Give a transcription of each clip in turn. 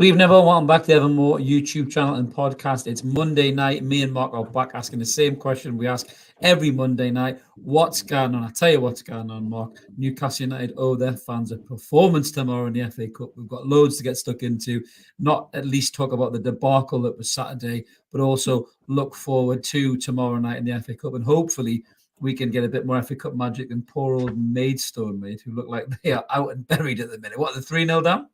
Good evening, everyone. Welcome back to the Evermore YouTube channel and podcast. It's Monday night. Me and Mark are back asking the same question we ask every Monday night. What's going on? I tell you what's going on, Mark. Newcastle United owe their fans a performance tomorrow in the FA Cup. We've got loads to get stuck into. Not at least talk about the debacle that was Saturday, but also look forward to tomorrow night in the FA Cup. And hopefully we can get a bit more FA Cup magic than poor old Maidstone, mate, who look like they are out and buried at the minute. What, the 3-0 down?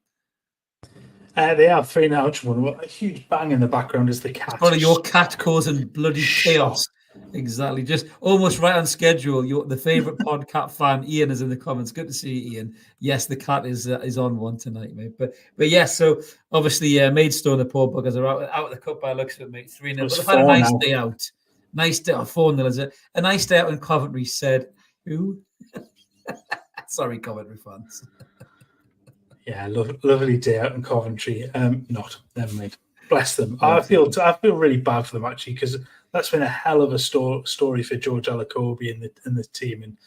They are 3-0. A huge bang in the background is the cat. It's probably your cat causing bloody chaos. Exactly. Just almost right on schedule. The favourite podcat fan, Ian, is in the comments. Good to see you, Ian. Yes, the cat is on one tonight, mate. But yes, so obviously Maidstone, the poor buggers, are out of the cup by looks of it, mate. 3-0. But they've had a nice day out. Nice day, 4-0, is it? A nice day out in Coventry, said who? Sorry, Coventry fans. Yeah, lovely day out in Coventry. Never mind. Bless them. I feel really bad for them actually, because that's been a hell of a story for George Alacobi and the team, and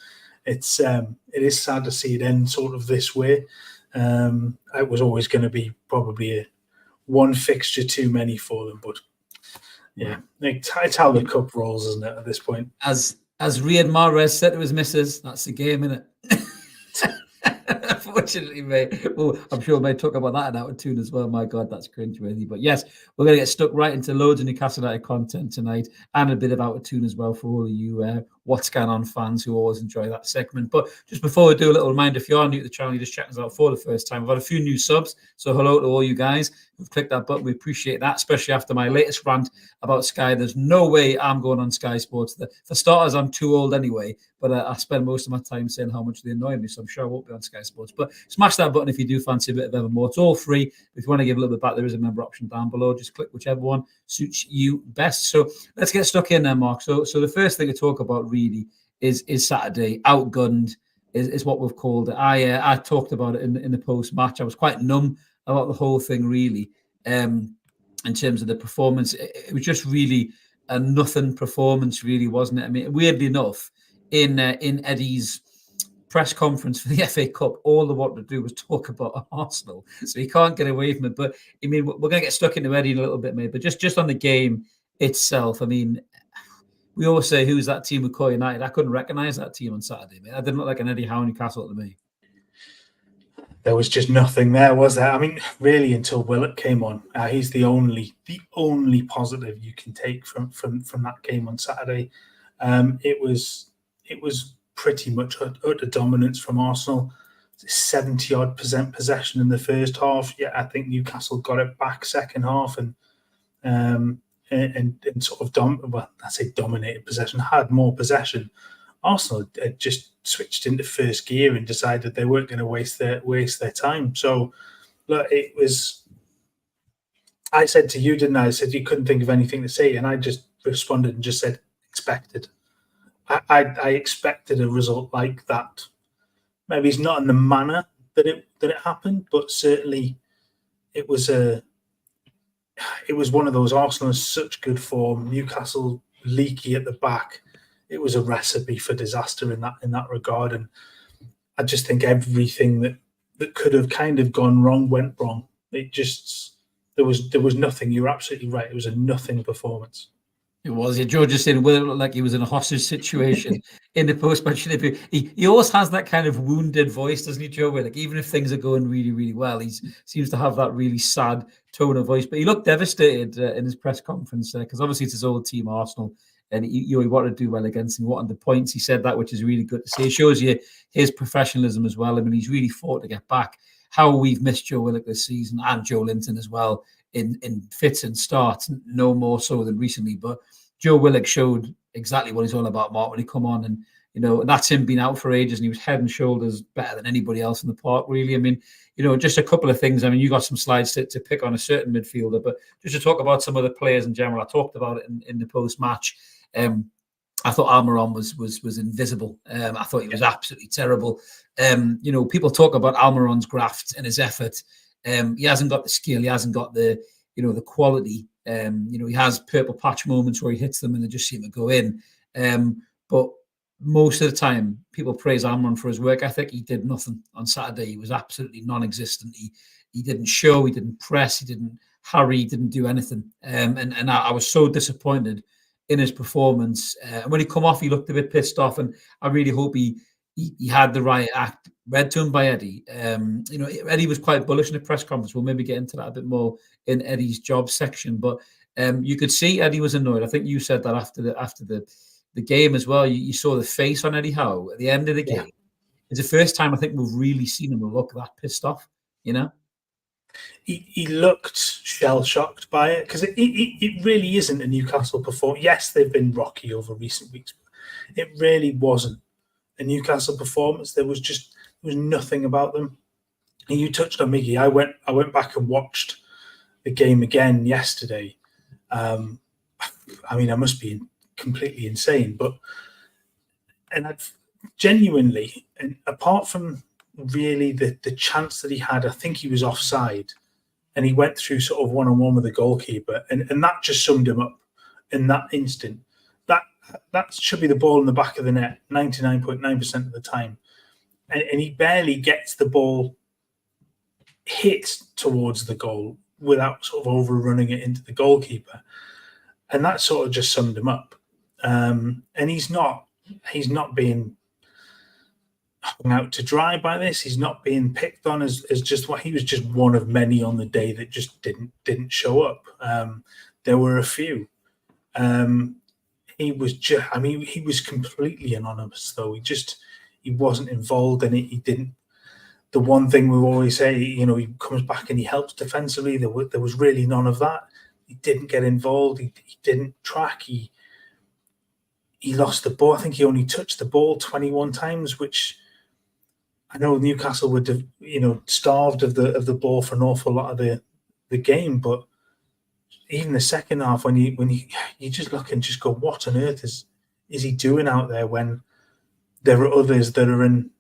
it is sad to see it end sort of this way. It was always going to be probably one fixture too many for them, but yeah, it's how the cup rolls, isn't it? At this point, as Riyad Mahrez said to his missus, that's the game, isn't it? Unfortunately, mate. Well, I'm sure we may talk about that in Out of Toon as well. My God, that's cringeworthy. But yes, we're going to get stuck right into loads of Newcastle United content tonight and a bit of Out of Toon as well for all of you What's Going On fans who always enjoy that segment. But just before we do, a little reminder, if you are new to the channel, you're just checking us out for the first time, we've had a few new subs. So hello to all you guys who've clicked that button. We appreciate that, especially after my latest rant about Sky. There's no way I'm going on Sky Sports. For starters, I'm too old anyway, but I spend most of my time saying how much they annoy me, so I'm sure I won't be on Sky Sports. But smash that button if you do fancy a bit of Evermore. It's all free. If you want to give a little bit back, there is a member option down below. Just click whichever one suits you best. So let's get stuck in there, Mark. So the first thing to talk about really is Saturday. Outgunned is what we've called it. I talked about it in the post-match. I was quite numb about the whole thing, really, in terms of the performance. It was just really a nothing performance, really, wasn't it? I mean, weirdly enough, in Eddie's press conference for the FA Cup, all they wanted to do was talk about Arsenal. So he can't get away from it. But I mean, we're going to get stuck into Eddie in a little bit, mate. But just on the game itself, I mean, we always say, who's that team with Core United? I couldn't recognise that team on Saturday, mate. I didn't look like an Eddie Howe Newcastle to me. There was just nothing there, was there? I mean, really, until Willock came on. He's the only positive you can take from that game on Saturday. It was pretty much utter dominance from Arsenal. 70-odd% possession in the first half. Yeah, I think Newcastle got it back second half and sort of dominated possession, had more possession. Arsenal had just switched into first gear and decided they weren't going to waste their time. So, look, it was. I said to you, didn't I? I said you couldn't think of anything to say, and I just responded and just said expected. I expected a result like that. Maybe it's not in the manner that it happened, but certainly it was one of those. Arsenal is such good form. Newcastle leaky at the back. It was a recipe for disaster in that regard, and I just think everything that could have kind of gone wrong went wrong. It just there was nothing. You're absolutely right. It was a nothing performance. It was. Yeah, George just said whether it looked like he was in a hostage situation in the post-match interview. He always has that kind of wounded voice, doesn't he, Joe? Like even if things are going really, really well, he seems to have that really sad tone of voice. But he looked devastated in his press conference because obviously it's his old team, Arsenal, and he wanted to do well against him. He wanted the points. He said that, which is really good to see. It shows you his professionalism as well. I mean, he's really fought to get back. How we've missed Joe Willock this season and Joe Linton as well in fits and starts, no more so than recently. But Joe Willock showed exactly what he's all about, Mark, when he come on, and and that's him being out for ages, and he was head and shoulders better than anybody else in the park, really. I mean, just a couple of things. I mean, you got some slides to pick on a certain midfielder, but just to talk about some of the players in general, I talked about it in the post-match. I thought Almiron was invisible. I thought he was absolutely terrible. People talk about Almiron's graft and his effort. He hasn't got the skill. He hasn't got the quality. He has purple patch moments where he hits them and they just seem to go in. But most of the time, people praise Almiron for his work ethic. He did nothing on Saturday. He was absolutely non-existent. he didn't show, he didn't press, he didn't hurry, he didn't do anything. And I was so disappointed in his performance. And when he come off, he looked a bit pissed off, and I really hope he had the right act read to him by Eddie. Eddie was quite bullish in the press conference. We'll maybe get into that a bit more in Eddie's job section, but you could see Eddie was annoyed. I think you said that after the game as well. You saw the face on Eddie Howe at the end of the game. It's the first time I think we've really seen him look that pissed off. He looked shell-shocked by it, because it really isn't a Newcastle performance. Yes, they've been rocky over recent weeks, but it really wasn't a Newcastle performance. There was nothing about them. And you touched on Miggy. I went back and watched the game again yesterday. I must be completely insane, and I've genuinely, and apart from really the chance that he had, I think he was offside, and he went through sort of one-on-one with the goalkeeper, and that just summed him up in that instant. That should be the ball in the back of the net 99.9% of the time, and he barely gets the ball hit towards the goal without sort of overrunning it into the goalkeeper, and that sort of just summed him up. And he's not being hung out to dry by this. He's not being picked on as just what he was, just one of many on the day that just didn't show up. There were a few. He was completely anonymous though. He wasn't involved in it. He didn't. The one thing we always say, he comes back and he helps defensively. There was really none of that. He didn't get involved. He didn't track. He lost the ball. I think he only touched the ball 21 times, which I know Newcastle would have, starved of the ball for an awful lot of the game. But even the second half, when you just look and just go, what on earth is he doing out there, when there are others that are in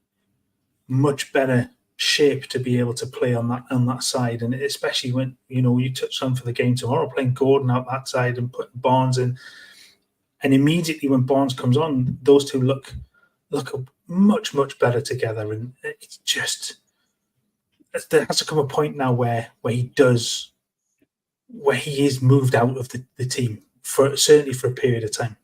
much better shape to be able to play on that side, and especially when you touched on for the game tomorrow, playing Gordon out that side and putting Barnes in, and immediately when Barnes comes on, those two look much better together, and it's just, there has to come a point now where he is moved out of the team certainly for a period of time.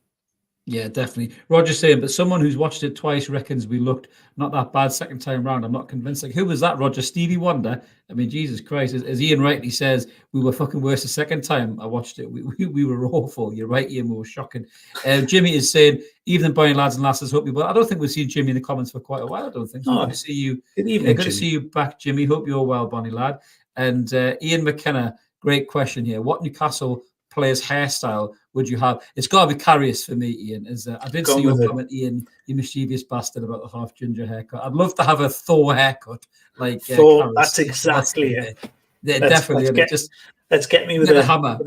Yeah, definitely. Roger's saying, but someone who's watched it twice reckons we looked not that bad second time round. I'm not convinced. Like, who was that, Roger? Stevie Wonder? I mean, Jesus Christ. As Ian rightly says, we were fucking worse the second time I watched it. We were awful. You're right, Ian. We were shocking. Jimmy is saying, evening, boy, lads and lasses. Hope you well. I don't think we've seen Jimmy in the comments for quite a while. I don't think so. Oh, good to see you. Good evening, good to see you back, Jimmy. Hope you're well, Bonnie lad. And Ian McKenna, great question here. What Newcastle player's hairstyle would you have? It's got to be Karius for me, Ian. I did see your comment, Ian, you mischievous bastard, about the half ginger haircut. I'd love to have a Thor haircut, like Thor. Karius. That's exactly it. Yeah, definitely. Let's get me with a hammer,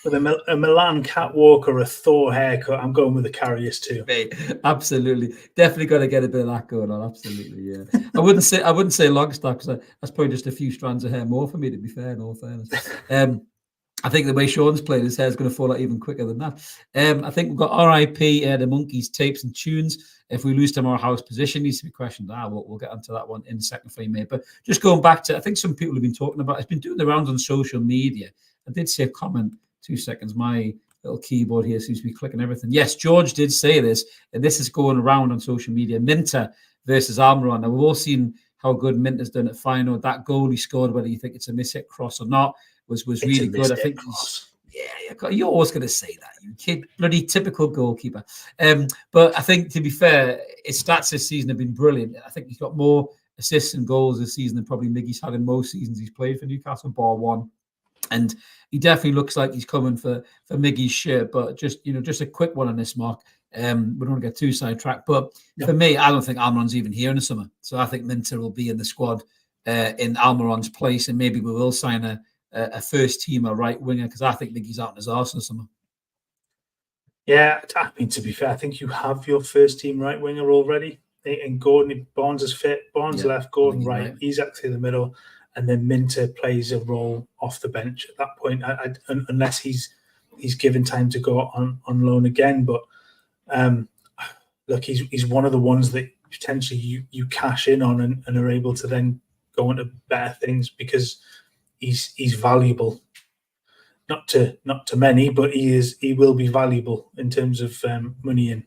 with a Milan catwalk or a Thor haircut. I'm going with the Karius too. Mate, absolutely, definitely got to get a bit of that going on. Absolutely, yeah. I wouldn't say Longstock, because that's probably just a few strands of hair more for me, to be fair. In all fairness. I think the way Sean's playing, his hair is going to fall out even quicker than that. I think we've got RIP, the Monkeys, tapes and tunes. If we lose tomorrow, Howe's position needs to be questioned. We'll get onto that one in a second for you, mate. But just going back to, I think some people have been talking about, it's been doing the rounds on social media. I did see a comment, 2 seconds. My little keyboard here seems to be clicking everything. Yes, George did say this, and this is going around on social media. Minter versus Almiron. Now, we've all seen how good Minter's done at final. That goal he scored, whether you think it's a miss-hit cross or not, was really good. I think you're always going to say that, you kid, bloody typical goalkeeper. But I think, to be fair, his stats this season have been brilliant. I think he's got more assists and goals this season than probably Miggy's had in most seasons he's played for Newcastle, bar one. And he definitely looks like he's coming for Miggy's shirt. But just a quick one on this, Mark. We don't want to get too sidetracked, but for me, I don't think Almiron's even here in the summer. So I think Minter will be in the squad in Almiron's place, and maybe we will sign a first teamer right winger, because I think Miggy's out in his arse in the summer. Yeah, I mean, to be fair, I think you have your first team right winger already. And Gordon, Barnes is fit. Barnes left, Gordon right. He's actually in the middle, and then Minter plays a role off the bench at that point, unless he's given time to go on loan again. But look, he's one of the ones that potentially you cash in on and are able to then go on to better things because he's valuable. Not to many, but he will be valuable in terms of money in.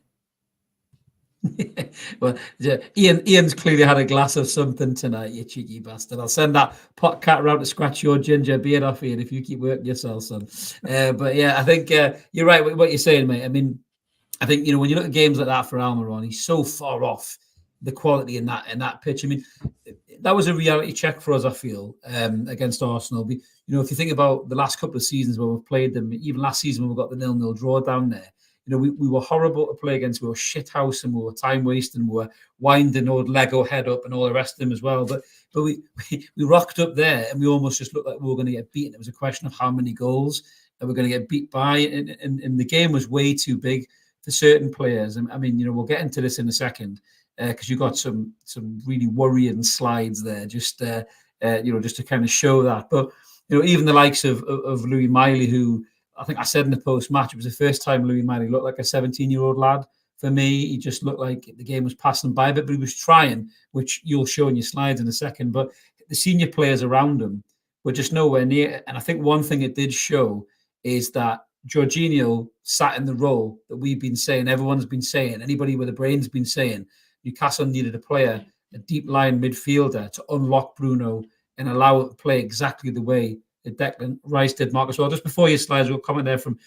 Well, yeah, Ian's clearly had a glass of something tonight, you cheeky bastard. I'll send that pot cat round to scratch your ginger beard off, Ian, if you keep working yourself, son. But yeah, I think you're right with what you're saying, mate. I mean, I think, you know, when you look at games like that for Almiron, he's so far off the quality in that pitch. I mean, that was a reality check for us, I feel, against Arsenal. You know, if you think about the last couple of seasons where we've played them, even last season when we got the 0-0 draw down there, you know, we were horrible to play against. We were shit house and we were time wasting. We were winding old Lego head up and all the rest of them as well. But we rocked up there and we almost just looked like we were going to get beaten. It was a question of how many goals that we're going to get beat by. And the game was way too big for certain players. And I mean, you know, we'll get into this in a second because you got some really worrying slides there, just you know, just to kind of show that. But you know, even the likes of Louis Miley, who I think I said in the post-match, it was the first time Louis Miley looked like a 17-year-old lad. For me, he just looked like the game was passing by a bit, but he was trying, which you'll show in your slides in a second. But the senior players around him were just nowhere near. And I think one thing it did show is that Jorginho sat in the role that we've been saying, everyone's been saying, anybody with a brain's been saying, Newcastle needed a player, a deep line midfielder to unlock Bruno and allow it to play exactly the way Declan Rice did, Marcus. Well, just before your slides, we'll comment there from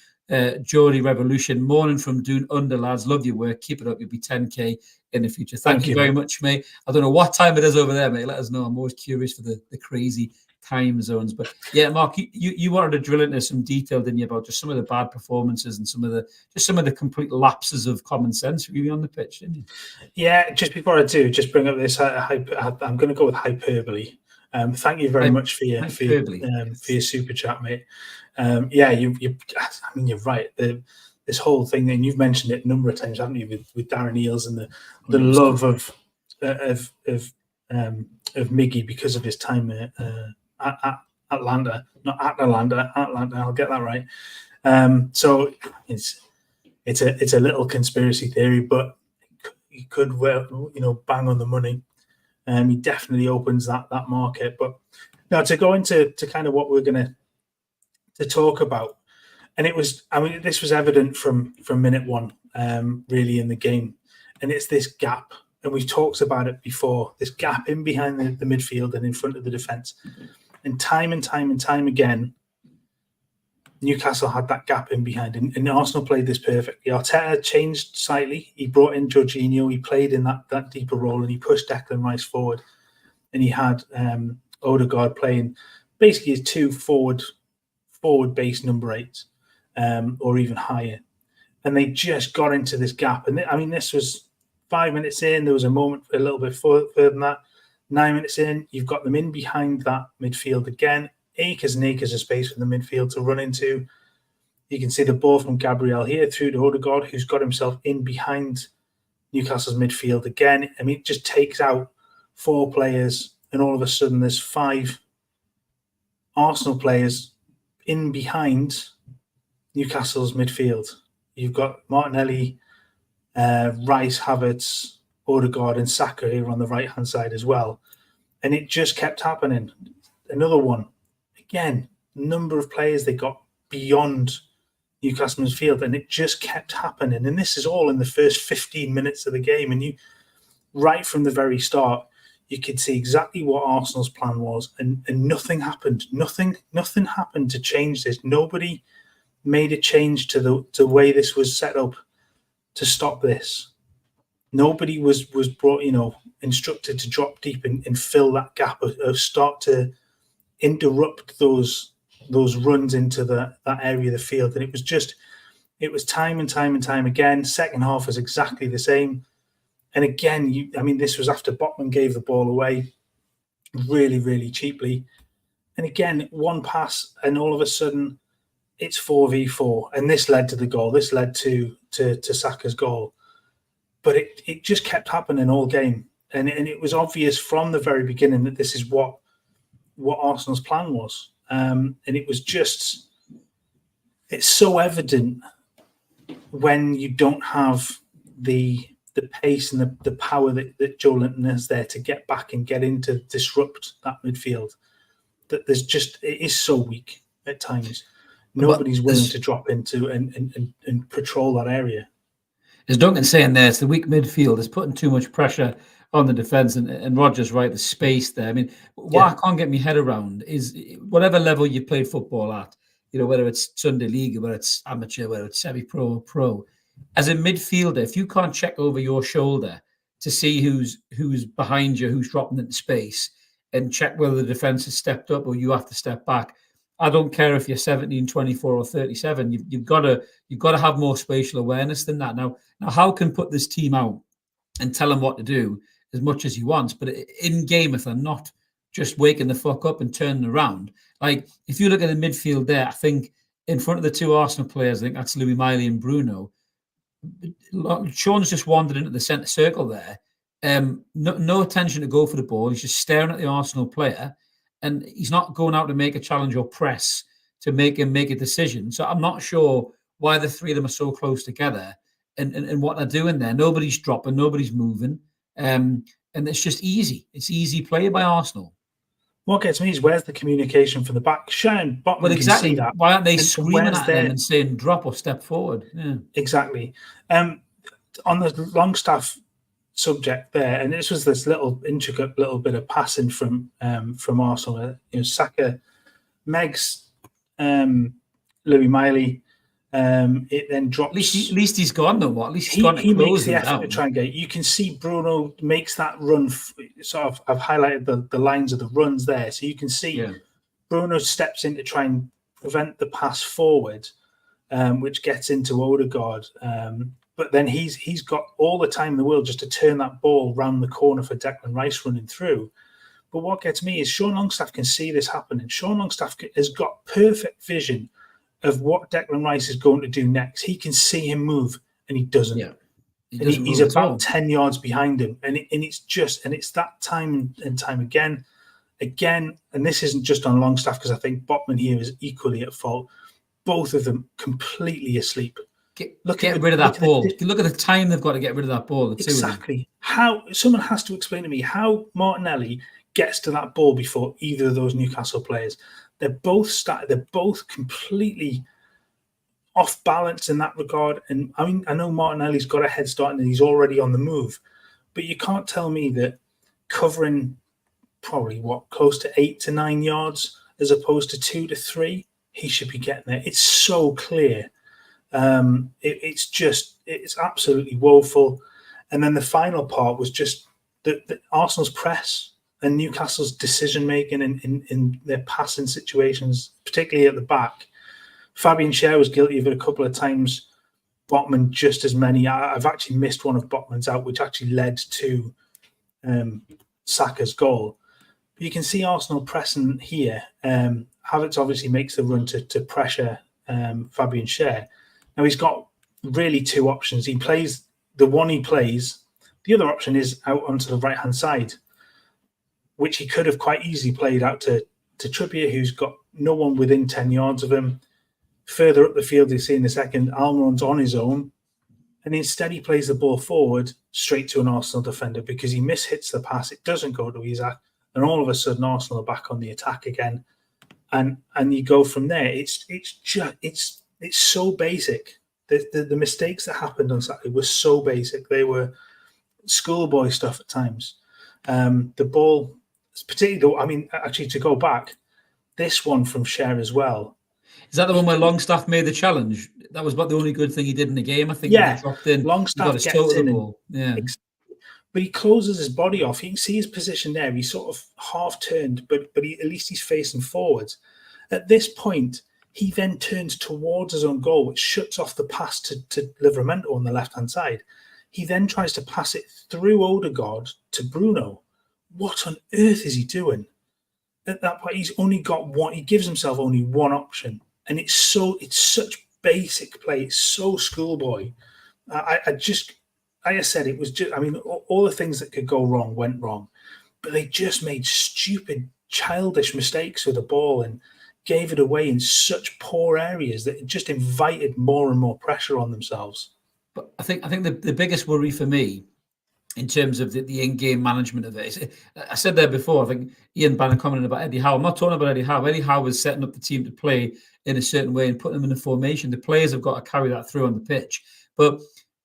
Geordie Revolution. Morning from Doon Under, lads. Love your work. Keep it up. You'll be 10K in the future. Thank you very much, mate. I don't know what time it is over there, mate. Let us know. I'm always curious for the crazy time zones. But yeah, Mark, you wanted to drill into some detail, didn't you, about just some of the bad performances and some of the complete lapses of common sense really on the pitch, didn't you? Yeah, just before I do, just bring up this. I'm going to go with hyperbole. Thank you very much for your super chat, mate. Yeah, I mean, you're right. This whole thing, and you've mentioned it a number of times, haven't you, with Darren Eales and the love of Miggy because of his time at Atlanta, not Atlanta. I'll get that right. So it's a little conspiracy theory, but you could, bang on the money. He definitely opens that market. But now to go into kind of what we're going to talk about, and this was evident from minute one, really in the game, and it's this gap, and we've talked about it before, this gap in behind the midfield and in front of the defence, and time again, Newcastle had that gap in behind, and Arsenal played this perfectly. Arteta changed slightly. He brought in Jorginho. He played in that deeper role, and he pushed Declan Rice forward. And he had Odegaard playing basically his two forward-based number 8s, or even higher. And they just got into this gap. And this was 5 minutes in. There was a moment a little bit further than that. 9 minutes in, you've got them in behind that midfield again. Acres and acres of space for the midfield to run into. You can see the ball from Gabriel here through to Odegaard, who's got himself in behind Newcastle's midfield again. I mean, it just takes out 4 players, and all of a sudden there's 5 Arsenal players in behind Newcastle's midfield. You've got Martinelli, Rice, Havertz, Odegaard, and Saka here on the right-hand side as well. And it just kept happening. Another one. Again, number of players they got beyond Newcastle's midfield, and it just kept happening. And this is all in the first 15 minutes of the game. And right from the very start, you could see exactly what Arsenal's plan was, and nothing happened. Nothing happened to change this. Nobody made a change to the way this was set up to stop this. Nobody was brought, instructed to drop deep and fill that gap or start to interrupt those runs into that area of the field. And it was time and time again. Second half was exactly the same. And again, this was after Botman gave the ball away really, really cheaply. And again, one pass, and all of a sudden it's 4v4. And this led to the goal. This led to Saka's goal. But it just kept happening all game. And it was obvious from the very beginning that this is what Arsenal's plan was. And it's so evident when you don't have the the pace and the power that Joe Linton has there to get back and get in to disrupt that midfield. That it is so weak at times. Nobody's willing to drop into and patrol that area. As Duncan's saying there, it's the weak midfield. It's putting too much pressure on the defence, and Roger's right, the space there. I mean, what I can't get my head around is whatever level you play football at, whether it's Sunday League, whether it's amateur, whether it's semi-pro or pro, as a midfielder, if you can't check over your shoulder to see who's behind you, who's dropping into space, and check whether the defence has stepped up or you have to step back, I don't care if you're 17, 24 or 37. You've got to have more spatial awareness than that. Now, Howe can put this team out and tell them what to do as much as he wants, but in game, if they're not just waking the fuck up and turning around, like if you look at the midfield there, I think in front of the two Arsenal players, I think that's Louis Miley and Bruno. Sean's just wandered into the centre circle there. No attention to go for the ball. He's just staring at the Arsenal player, and he's not going out to make a challenge or press to make him make a decision. So I'm not sure why the three of them are so close together and what they're doing there. Nobody's dropping, nobody's moving, and it's just easy. It's easy play by Arsenal. What gets me is where's the communication from the back? Shane Botman can see that. Why aren't they screaming at them and saying drop or step forward? Yeah. Exactly. On the Longstaff subject there, and this was this little intricate little bit of passing from Arsenal. Saka, Megs, Louis Miley. It then drops. At least he's gone though. What? At least he's gone. He makes the effort to try and get. You can see Bruno makes that run. Sort of, I've highlighted the lines of the runs there, so you can see Bruno steps in to try and prevent the pass forward, which gets into Odegaard. But then he's got all the time in the world just to turn that ball round the corner for Declan Rice running through. But what gets me is Sean Longstaff can see this happening. Sean Longstaff has got perfect vision of what Declan Rice is going to do next. He can see him move, and he doesn't. Yeah, he's about 10 yards behind him, and it's that time and time again. And this isn't just on Longstaff, because I think Botman here is equally at fault. Both of them completely asleep. Get rid of that ball. Look at the time they've got to get rid of that ball. Exactly. How someone has to explain to me how Martinelli gets to that ball before either of those Newcastle players. They're both completely off balance in that regard. And I mean, I know Martinelli's got a head start and he's already on the move, but you can't tell me that covering probably close to 8 to 9 yards as opposed to 2 to 3, he should be getting there. It's so clear. It's absolutely woeful. And then the final part was just the Arsenal's press and Newcastle's decision making in their passing situations, particularly at the back. Fabian Schär was guilty of it a couple of times. Botman just as many. I've actually missed one of Botman's out, which actually led to Saka's goal. But you can see Arsenal pressing here. Havertz obviously makes the run to pressure Fabian Schär. Now he's got really two options. He plays the one he plays. The other option is out onto the right-hand side, which he could have quite easily played out to Trippier, who's got no one within 10 yards of him. Further up the field, you see in a second, Almiron's on his own. And instead he plays the ball forward straight to an Arsenal defender because he mishits the pass. It doesn't go to Isak. And all of a sudden, Arsenal are back on the attack again. And you go from there. It's so basic. The mistakes that happened on Saturday were so basic. They were schoolboy stuff at times. The ball, particularly, actually, to go back, this one from Schär as well. Is that the one where Longstaff made the challenge? That was about the only good thing he did in the game, I think. Yeah, he dropped in. Longstaff gets in. The ball. Yeah. But he closes his body off. You can see his position there. He's sort of half turned, but at least he's facing forwards. At this point, he then turns towards his own goal, which shuts off the pass to Livramento on the left-hand side. He then tries to pass it through Odegaard to Bruno. What on earth is he doing? At that point, he's only got one. He gives himself only one option, and it's such basic play. It's so schoolboy. Like I said, it was just. All the things that could go wrong went wrong, but they just made stupid, childish mistakes with the ball and gave it away in such poor areas that it just invited more and more pressure on themselves. But I think the biggest worry for me in terms of the in-game management of it. I said there before, I think Ian Banner commented about Eddie Howe. I'm not talking about Eddie Howe. Eddie Howe was setting up the team to play in a certain way and putting them in a formation. The players have got to carry that through on the pitch. But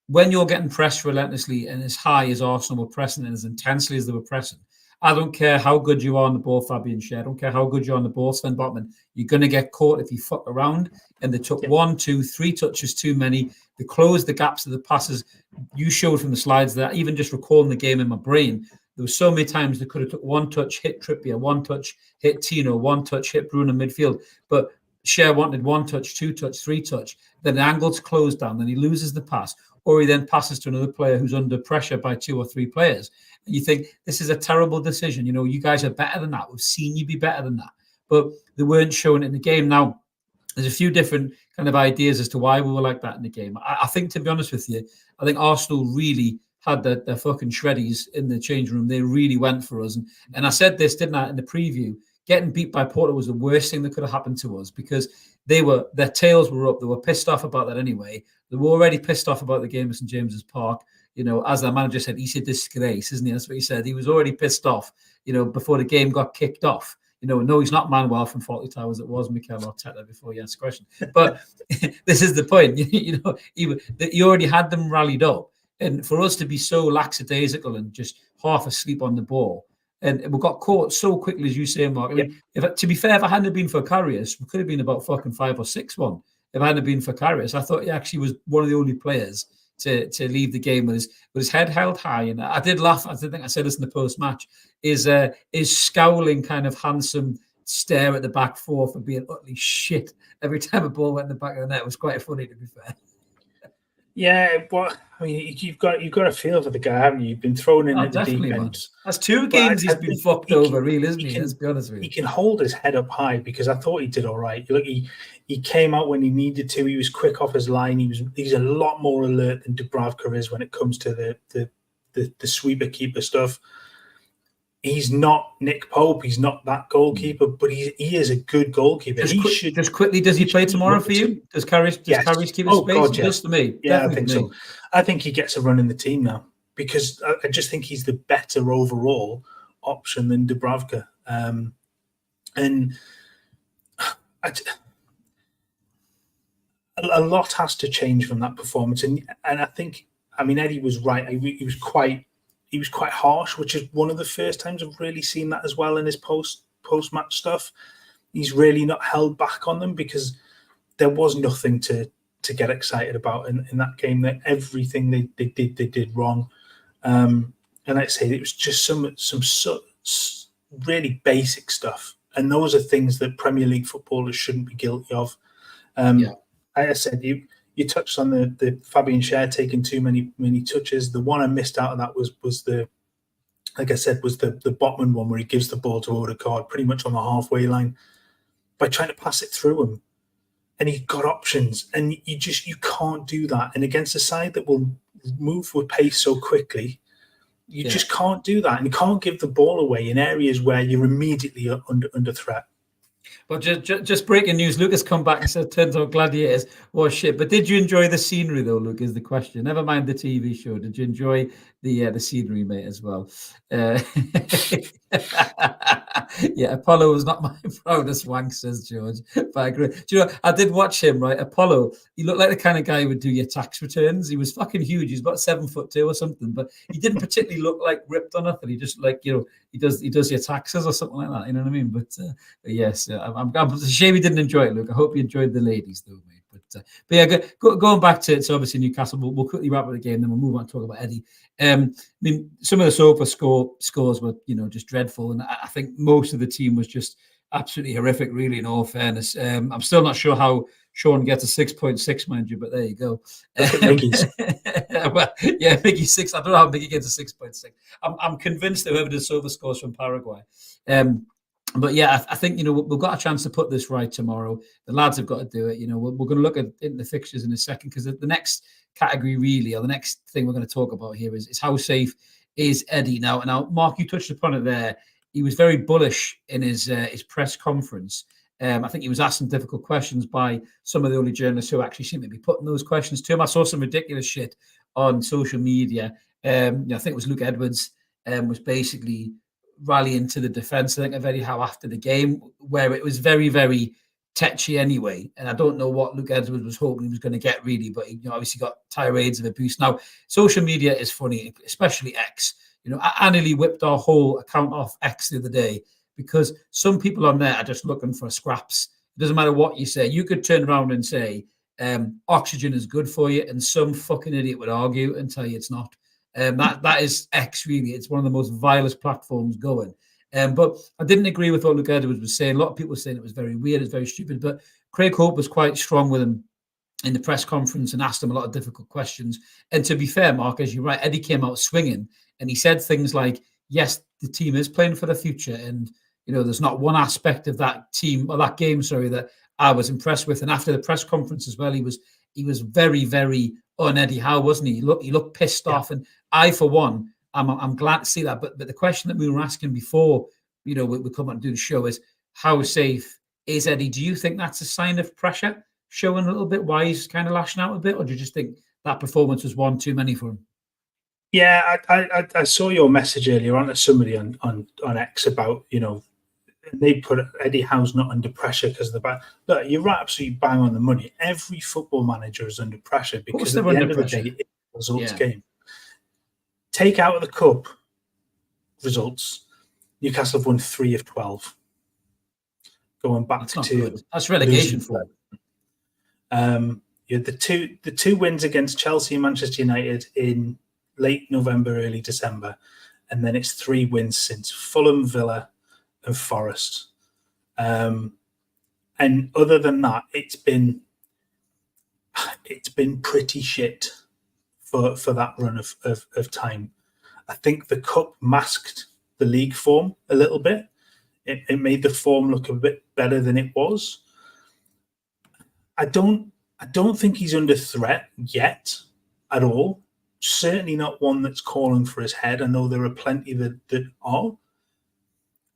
when you're getting pressed relentlessly and as high as Arsenal were pressing and as intensely as they were pressing, I don't care how good you are on the ball, Fabian Schär. I don't care how good you're on the ball, Sven Botman. You're going to get caught if you fuck around. And they took 1, 2, 3 touches too many. They closed the gaps of the passes. You showed from the slides that even just recalling the game in my brain, there were so many times they could have took 1 touch, hit Trippier, 1 touch, hit Tino, 1 touch, hit Bruno midfield. But Schär wanted 1 touch, 2 touch, 3 touch. Then the angle's closed down. Then he loses the pass. Or he then passes to another player who's under pressure by 2 or 3 players. And you think, this is a terrible decision. You know, you guys are better than that. We've seen you be better than that. But they weren't showing it in the game. Now, there's a few different kind of ideas as to why we were like that in the game. I think, to be honest with you, I think Arsenal really had their fucking shreddies in the change room. They really went for us. And I said this, didn't I, in the preview? Getting beat by Porto was the worst thing that could have happened to us because their tails were up. They were pissed off about that anyway. They were already pissed off about the game at St James's Park. You know, as their manager said, he's a disgrace, isn't he? That's what he said. He was already pissed off, you know, before the game got kicked off. You know, no, he's not Manuel from Fawlty Towers. It was Mikel Arteta before you asked the question. But this is the point. You know, he already had them rallied up. And for us to be so lackadaisical and just half asleep on the ball, and we got caught so quickly, as you say, Mark. I mean, to be fair, if I hadn't been for Karius, we could have been about fucking 5 or 6-1. If I hadn't been for Karius, I thought he actually was one of the only players to leave the game with his head held high. And I did laugh. I think I said this in the post-match. His scowling kind of handsome stare at the back four for being utterly shit every time a ball went in the back of the net was quite funny, to be fair. Yeah, but I mean, you've got a feel for the guy, haven't you? You've been thrown in at the deep end. That's 2 games he's been fucked over, really, isn't he? Let's be honest with you. He can hold his head up high because I thought he did all right. Look, he came out when he needed to. He was quick off his line. He's a lot more alert than Dubravka is when it comes to the sweeper keeper stuff. He's not Nick Pope. He's not that goalkeeper, but he is a good goalkeeper. Just quickly, does he play tomorrow for you? Does Karius keep his space? God, Just to me. Yeah, I think so. I think he gets a run in the team now because I just think he's the better overall option than Dubravka. And a lot has to change from that performance. And I think, I mean, Eddie was right. He was quite harsh, which is one of the first times I've really seen that as well in his post-match stuff. He's really not held back on them because there was nothing to get excited about in that game. That everything they did wrong. And like I say, it was just some really basic stuff. And those are things that Premier League footballers shouldn't be guilty of. Like I said, you touched on the Fabian Schär taking too many touches. The one I missed out of that was the, like I said, was the Botman one where he gives the ball to Odegaard pretty much on the halfway line by trying to pass it through him. And he's got options, and you can't do that. And against a side that will move with pace so quickly, you just can't do that. And you can't give the ball away in areas where you're immediately under threat. But just breaking news, Luke has come back and said, turns out Gladiators was shit. But did you enjoy the scenery, though, Luke, is the question. Never mind the TV show. Did you enjoy the scenery, mate, as well? Yeah, Apollo was not my proudest wank, says George. But I agree. Do you know, I did watch him, right? Apollo, he looked like the kind of guy who would do your tax returns. He was fucking huge. He's about 7'2" or something, but he didn't particularly look like ripped or nothing. He just like, you know, he does your taxes or something like that. You know what I mean? But yes, it's a shame he didn't enjoy it, Luke. I hope you enjoyed the ladies, though, mate. But yeah, going back to obviously Newcastle, we'll quickly wrap up the game, then we'll move on to talk about Eddie. I mean, some of the Sofa scores were, you know, just dreadful, and I think most of the team was just absolutely horrific, really, in all fairness. I'm still not sure how Sean gets a 6.6, mind you, but there you go. Mickey's. Well, yeah, Mickey 6. I don't know how Mickey gets a 6.6. I'm convinced that whoever did Sofa scores from Paraguay. But yeah, I think, you know, we've got a chance to put this right tomorrow. The lads have got to do it. You know, we're going to look at in the fixtures in a second, because the next category really, or the next thing we're going to talk about here is how safe is Eddie now. Now, Mark, you touched upon it there. He was very bullish in his press conference, I think he was asking difficult questions by some of the only journalists who actually seem to be putting those questions to him. I saw some ridiculous shit on social media. I think it was Luke Edwards was basically rallying to the defence, I think, of Eddie Howe after the game, where it was very, very tetchy anyway. And I don't know what Luke Edwards was hoping he was going to get, really, but he obviously got tirades of abuse. Now, social media is funny, especially X. I nearly whipped our whole account off X the other day because some people on there are just looking for scraps. It doesn't matter what you say. You could turn around and say, oxygen is good for you, and some fucking idiot would argue and tell you it's not. That is X, really. It's one of the most vilest platforms going. But I didn't agree with what Luke Edwards was saying. A lot of people were saying it was very weird, it's very stupid. But Craig Hope was quite strong with him in the press conference and asked him a lot of difficult questions. And to be fair, Mark, as you're right, Eddie came out swinging and he said things like, yes, the team is playing for the future. And, there's not one aspect of that team or that game, that I was impressed with. And after the press conference as well, he was very, very on Eddie Howe, wasn't he? He looked pissed off. And I, for one, I'm glad to see that. But the question that we were asking before, we come on and do the show is, how safe is Eddie? Do you think that's a sign of pressure showing a little bit, why he's kind of lashing out a bit? Or do you just think that performance was one too many for him? Yeah, I saw your message earlier on to somebody on X about, they put Eddie Howe's not under pressure because of the back. Look, you're right, absolutely bang on the money. Every football manager is under pressure because at the end of the day, it's a results game. Take out of the cup results, Newcastle have won 3 of 12. Going back to that's relegation for them. The two wins against Chelsea and Manchester United in late November, early December, and then it's 3 wins since Fulham, Villa, and Forest. And other than that, it's been pretty shit for that run of time. I think the cup masked the league form a little bit. It made the form look a bit better than it was. I don't think he's under threat yet at all. Certainly not one that's calling for his head. I know there are plenty that are.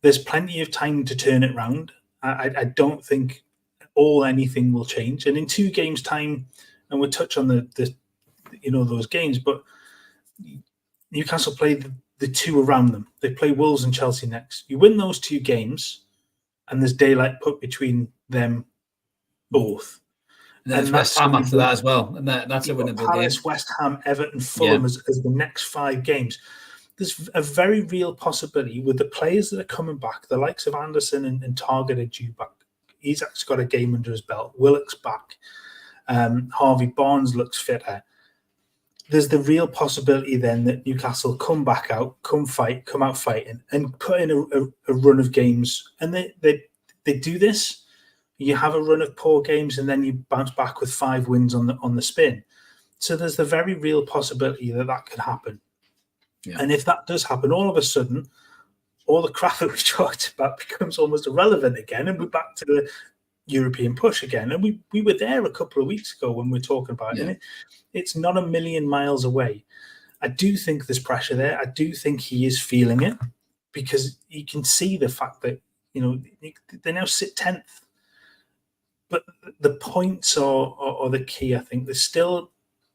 There's plenty of time to turn it around. I don't think anything will change. And in 2 games' time, and we'll touch on the those games, but Newcastle play the 2 around them. They play Wolves and Chelsea next. You win those 2 games, and there's daylight put between them both. And there's West Ham after that as well. And that's a winnable Palace, game. West Ham, Everton, Fulham as the next 5 games. There's a very real possibility with the players that are coming back, the likes of Anderson and Targett are due back. Isak's got a game under his belt. Willock's back. Harvey Barnes looks fitter. There's the real possibility then that Newcastle come back out, come out fighting, and put in a run of games. And they do this. You have a run of poor games, and then you bounce back with 5 wins on the spin. So there's the very real possibility that could happen. Yeah. And if that does happen, all of a sudden, all the crap that we talked about becomes almost irrelevant again, and we're back to the European push again. And we were there a couple of weeks ago when we were talking about it. It's not a million miles away. I do think there's pressure there. I do think he is feeling it because you can see the fact that, they now sit 10th. But the points are the key, I think. There's still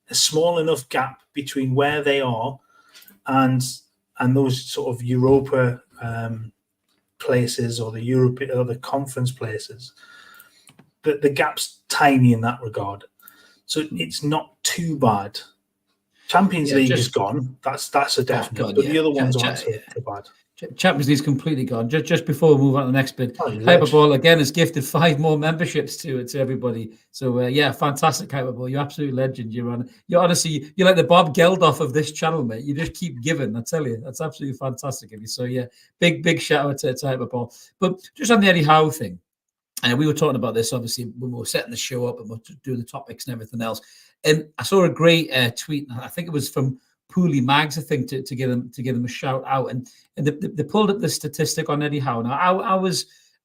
a small enough gap between where they are and those sort of Europa places or the conference places. The gap's tiny in that regard. So it's not too bad. Champions League is gone. That's a definite. But the other ones aren't so bad. Champions League's completely gone. Just before we move on to the next bit, Hyperball again has gifted 5 more memberships to everybody. So fantastic, Hyperball. You're absolute legend. You're honestly you're like the Bob Geldof of this channel, mate. You just keep giving. I tell you, that's absolutely fantastic of you. So big shout out to Hyperball. But just on the Eddie Howe thing, and we were talking about this obviously when we were setting the show up and we were doing the topics and everything else. And I saw a great tweet. I think it was from Pooley Mags, I think, to give them a shout out, and they pulled up the statistic on Eddie Howe. Now,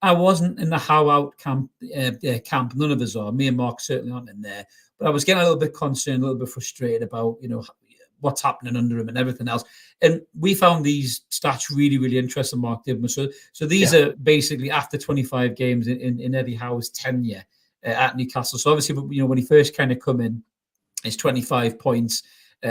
I wasn't in the Howe out camp. None of us are. Me and Mark certainly aren't in there. But I was getting a little bit concerned, a little bit frustrated about what's happening under him and everything else. And we found these stats really, really interesting, Mark Dibmer. So these are basically after 25 games in Eddie Howe's tenure at Newcastle. So obviously, when he first kind of come in, it's 25 points,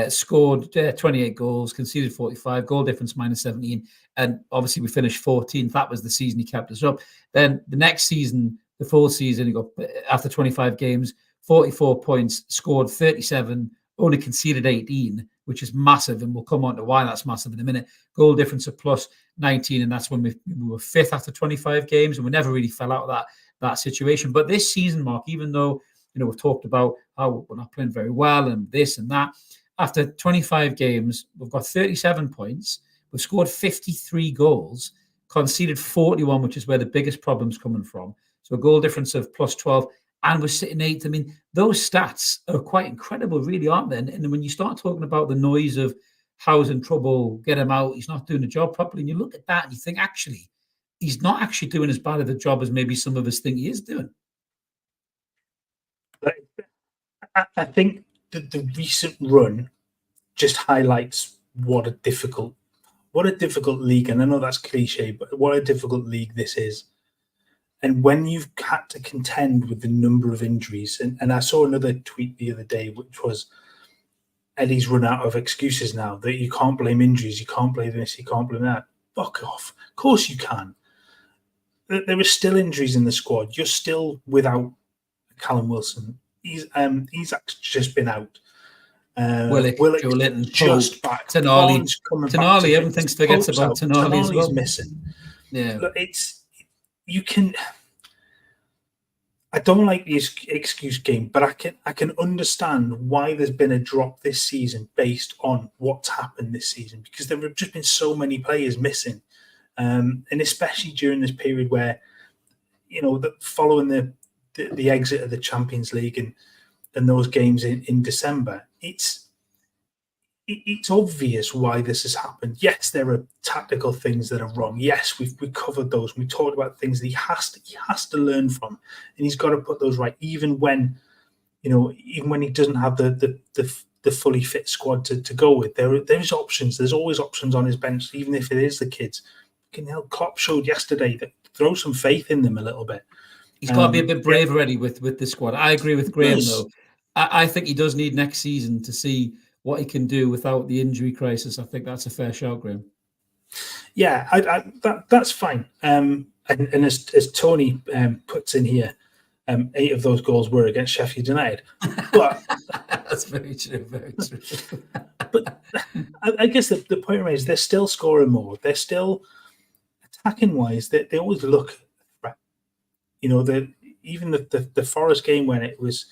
scored 28 goals, conceded 45, goal difference -17. And obviously we finished 14th. That was the season he kept us up. Then the next season, the full season, he got, after 25 games, 44 points, scored 37, only conceded 18, which is massive. And we'll come on to why that's massive in a minute. Goal difference of +19. And that's when we were 5th after 25 games. And we never really fell out of that situation. But this season, Mark, even though, we've talked about how we're not playing very well and this and that, after 25 games, we've got 37 points. We've scored 53 goals, conceded 41, which is where the biggest problem's coming from. So a goal difference of +12, and we're sitting 8th. I mean, those stats are quite incredible, really, aren't they? And when you start talking about the noise of Howe's in trouble, get him out, he's not doing the job properly, and you look at that and you think, actually, he's not actually doing as bad of a job as maybe some of us think he is doing. I think that the recent run just highlights what a difficult league, and I know that's cliche, but what a difficult league this is. And when you've had to contend with the number of injuries, and I saw another tweet the other day, which was Eddie's run out of excuses now, that you can't blame injuries, you can't blame this, you can't blame that. Fuck off. Of course you can. There are still injuries in the squad. You're still without Callum Wilson. He's just been out. Willock, Joe Linton, just Pope, back. Tonali, everyone forgets about Tonali as well. Missing. Yeah. Look, I don't like the excuse game, but I can understand why there's been a drop this season based on what's happened this season, because there have just been so many players missing, and especially during this period where, following the exit of the Champions League and those games in December, it's obvious why this has happened. Yes, there are tactical things that are wrong. Yes, we've covered those. We talked about things that he has to learn from, and he's got to put those right. Even when he doesn't have the fully fit squad to go with, there's options. There's always options on his bench, even if it is the kids. Klopp showed yesterday that throw some faith in them a little bit. He's got to be a bit brave already with the squad. I agree with Graham, though. I think he does need next season to see what he can do without the injury crisis. I think that's a fair shout, Graham. Yeah, that's fine. And as Tony puts in here, 8 of those goals were against Sheffield United. But that's very true, very true. But I guess the point is they're still scoring more. They're still attacking-wise. They always look a threat. Even the Forest game when it was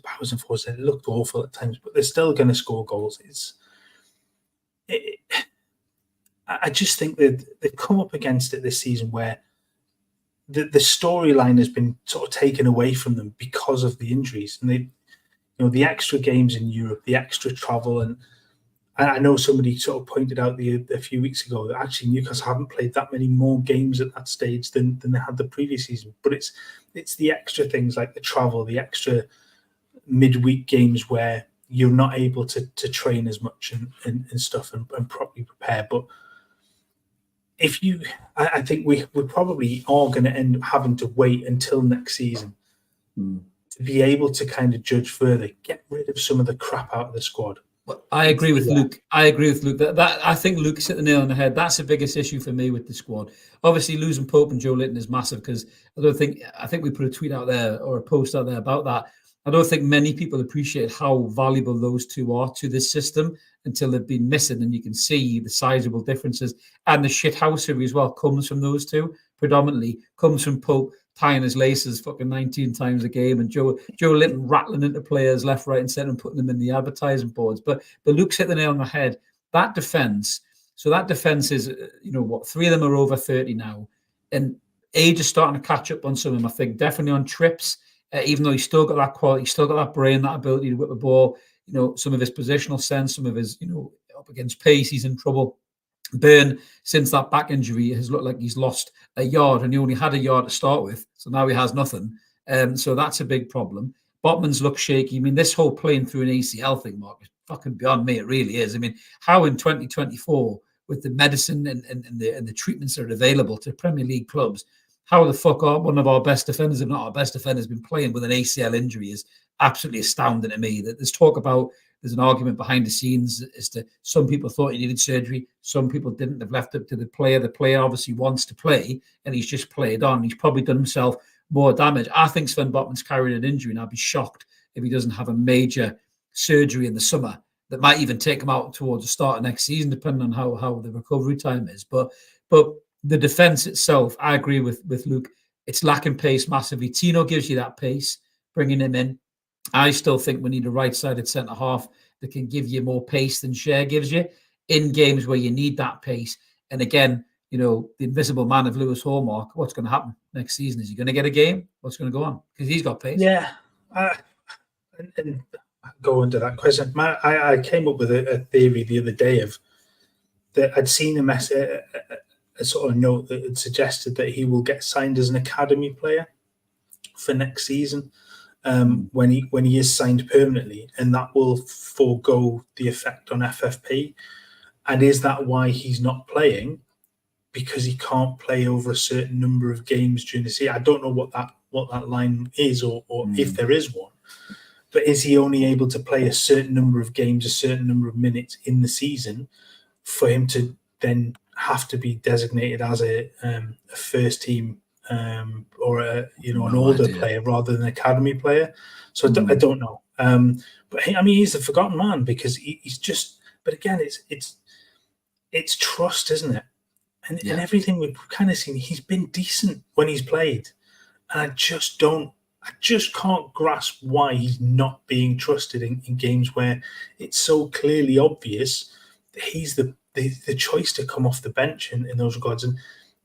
backwards and forwards, it looked awful at times, but they're still going to score goals. I just think that they've come up against it this season where the storyline has been sort of taken away from them because of the injuries, and the extra games in Europe, the extra travel, and I know somebody sort of pointed out a few weeks ago that actually Newcastle haven't played that many more games at that stage than they had the previous season. But it's the extra things like the travel, the extra midweek games where you're not able to train as much and stuff and properly prepare. But I think we probably are going to end up having to wait until next season to be able to kind of judge further, get rid of some of the crap out of the squad. Well, I agree with Luke. That I think Luke's hit the nail on the head. That's the biggest issue for me with the squad. Obviously, losing Pope and Joe Linton is massive because I think we put a tweet out there or a post out there about that. I don't think many people appreciate how valuable those two are to this system until they've been missing, and you can see the sizable differences. And the shithousery as well comes from those two, predominantly comes from Pope tying his laces fucking 19 times a game, and Joe Linton rattling into players left, right, and centre and putting them in the advertising boards. But Luke's hit the nail on the head. That defence is, 3 of them are over 30 now, and age is starting to catch up on some of them. I think definitely on trips. Even though he's still got that quality, he's still got that brain, that ability to whip the ball, some of his positional sense, some of his, up against pace, he's in trouble. Burn, since that back injury, has looked like he's lost a yard, and he only had a yard to start with, so now he has nothing. So that's a big problem. Botman's look shaky. I mean, this whole playing through an ACL thing, Mark, is fucking beyond me. It really is. I mean, how in 2024, with the medicine and the treatments that are available to Premier League clubs, how the fuck are one of our best defenders, if not our best defenders, been playing with an ACL injury is absolutely astounding to me. That there's talk about, there's an argument behind the scenes as to some people thought he needed surgery, some people didn't. They've left it to the player. The player obviously wants to play, and he's just played on. He's probably done himself more damage. I think Sven Botman's carrying an injury, and I'd be shocked if he doesn't have a major surgery in the summer that might even take him out towards the start of next season, depending on how the recovery time is. But the defence itself, I agree with Luke. It's lacking pace massively. Tino gives you that pace, bringing him in. I still think we need a right-sided centre-half that can give you more pace than Cher gives you in games where you need that pace. And again, you know, the invisible man of Lewis Hall, Mark, what's going to happen next season? Is he going to get a game? What's going to go on? Because he's got pace. Yeah. And go into that question. I came up with a theory the other day of that I'd seen a sort of note that had suggested that he will get signed as an academy player for next season. When he is signed permanently, and that will forego the effect on FFP. And is that why he's not playing? Because he can't play over a certain number of games during the season. I don't know what that line is, or if there is one. But is he only able to play a certain number of games, a certain number of minutes in the season, for him to then have to be designated as a first team or an older player rather than an academy player? So I don't know. But I mean, he's a forgotten man because he's just. But again, it's trust, isn't it? And everything we've kind of seen, he's been decent when he's played, and I just can't grasp why he's not being trusted in games where it's so clearly obvious that he's the choice to come off the bench in those regards. And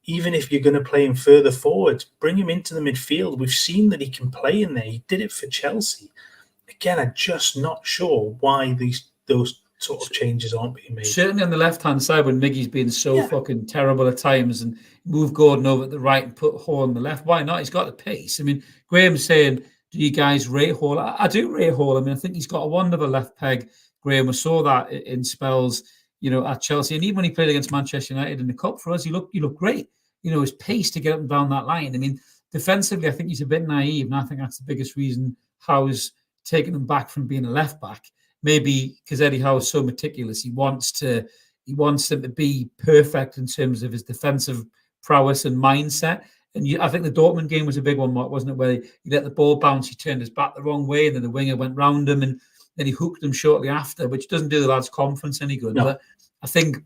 even if you're going to play him further forward, bring him into the midfield. We've seen that he can play in there. He did it for Chelsea. Again, I'm just not sure why those sort of changes aren't being made. Certainly on the left-hand side, when Miggy's been so fucking terrible at times, and move Gordon over at the right and put Hall on the left. Why not? He's got the pace. I mean, Graham's saying, do you guys rate Hall? I do rate Hall. I mean, I think he's got a wonderful left peg. Graham, we saw that in spells, you know, at Chelsea. And even when he played against Manchester United in the Cup for us, he looked great. You know, his pace to get up and down that line. I mean, defensively, I think he's a bit naive, and I think that's the biggest reason Howe's taken him back from being a left back. Maybe because Eddie Howe is so meticulous, he wants him to be perfect in terms of his defensive prowess and mindset. And I think the Dortmund game was a big one, Mark, wasn't it? Where he let the ball bounce, he turned his back the wrong way, and then the winger went round him, and then he hooked him shortly after, which doesn't do the lad's confidence any good. No. But I think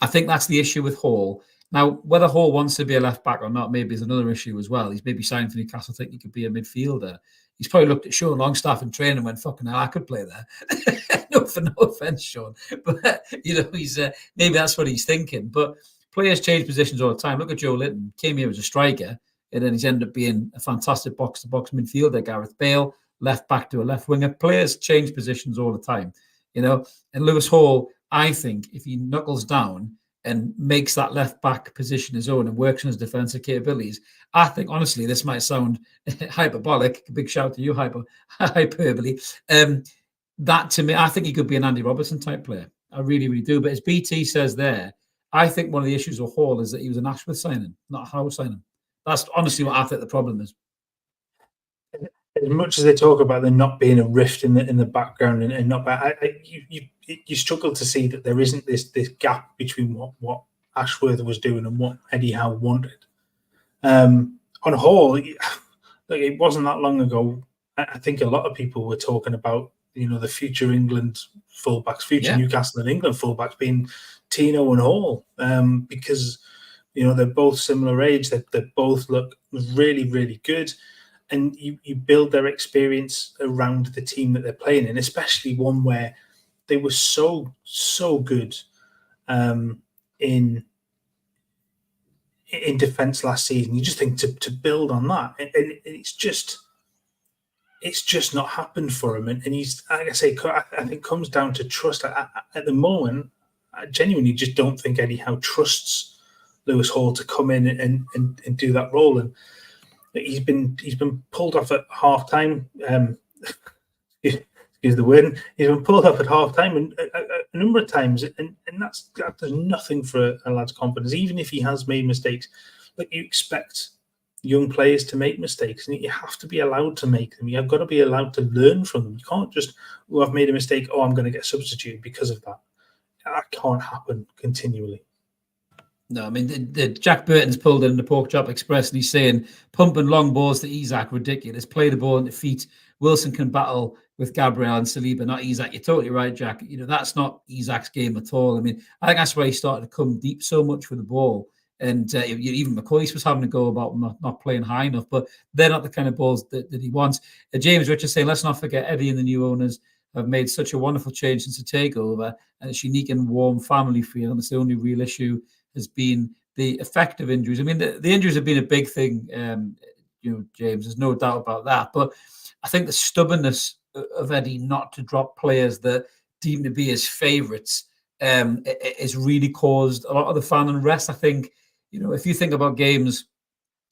that's the issue with Hall. Now, whether Hall wants to be a left back or not, maybe is another issue as well. He's maybe signed for Newcastle, think he could be a midfielder. He's probably looked at Sean Longstaff in training and went, fucking hell, I could play there. no offense, Sean. But, you know, he's maybe that's what he's thinking. But players change positions all the time. Look at Joe Linton. Came here as a striker, and then he's ended up being a fantastic box-to-box midfielder. Gareth Bale, left back to a left winger. Players change positions all the time, you know. And Lewis Hall, I think, if he knuckles down and makes that left back position his own and works on his defensive capabilities, I think, honestly, this might sound hyperbolic. Big shout to you, hyperbole. That, to me, I think he could be an Andy Robertson type player. I really, really do. But as BT says there, I think one of the issues with Hall is that he was an Ashworth signing, not a Howe signing. That's honestly what I think the problem is. As much as they talk about there not being a rift in the background and not bad, you struggle to see that there isn't this gap between what Ashworth was doing and what Eddie Howe wanted. On Hall, it wasn't that long ago. I think a lot of people were talking about, you know, the future England fullbacks, future Newcastle and England fullbacks being Tino and Hall, because, you know, they're both similar age. They both look really, really good. And you build their experience around the team that they're playing in, especially one where they were so good in defence last season. You just think to build on that, and it's just not happened for him. And he's, like I say, I think comes down to trust. At the moment, I genuinely just don't think Eddie Howe trusts Lewis Hall to come in and do that role. And he's been pulled off at half time. excuse the word, he's been pulled up at half time and a number of times, and that does nothing for a lad's confidence. Even if he has made mistakes, like, you expect young players to make mistakes, and you have to be allowed to make them. You've got to be allowed to learn from them. You can't just, oh, I've made a mistake, oh, I'm going to get substituted because of that. That can't happen continually. No, I mean, the Jack Burton's pulled in the Pork Chop Express and he's saying, pumping long balls to Isak, ridiculous. Play the ball into feet. Wilson can battle with Gabriel and Saliba, not Isak. You're totally right, Jack. That's not Isak's game at all. I mean, I think that's why he started to come deep so much with the ball. And even McCoy was having to go about not playing high enough, but they're not the kind of balls that he wants. James Richards saying, let's not forget Eddie and the new owners have made such a wonderful change since the takeover, and it's unique and warm family feel. And it's the only real issue has been the effect of injuries. I mean, the injuries have been a big thing, James, there's no doubt about that. But I think the stubbornness of Eddie not to drop players that deem to be his favourites has really caused a lot of the fan unrest. I think, if you think about games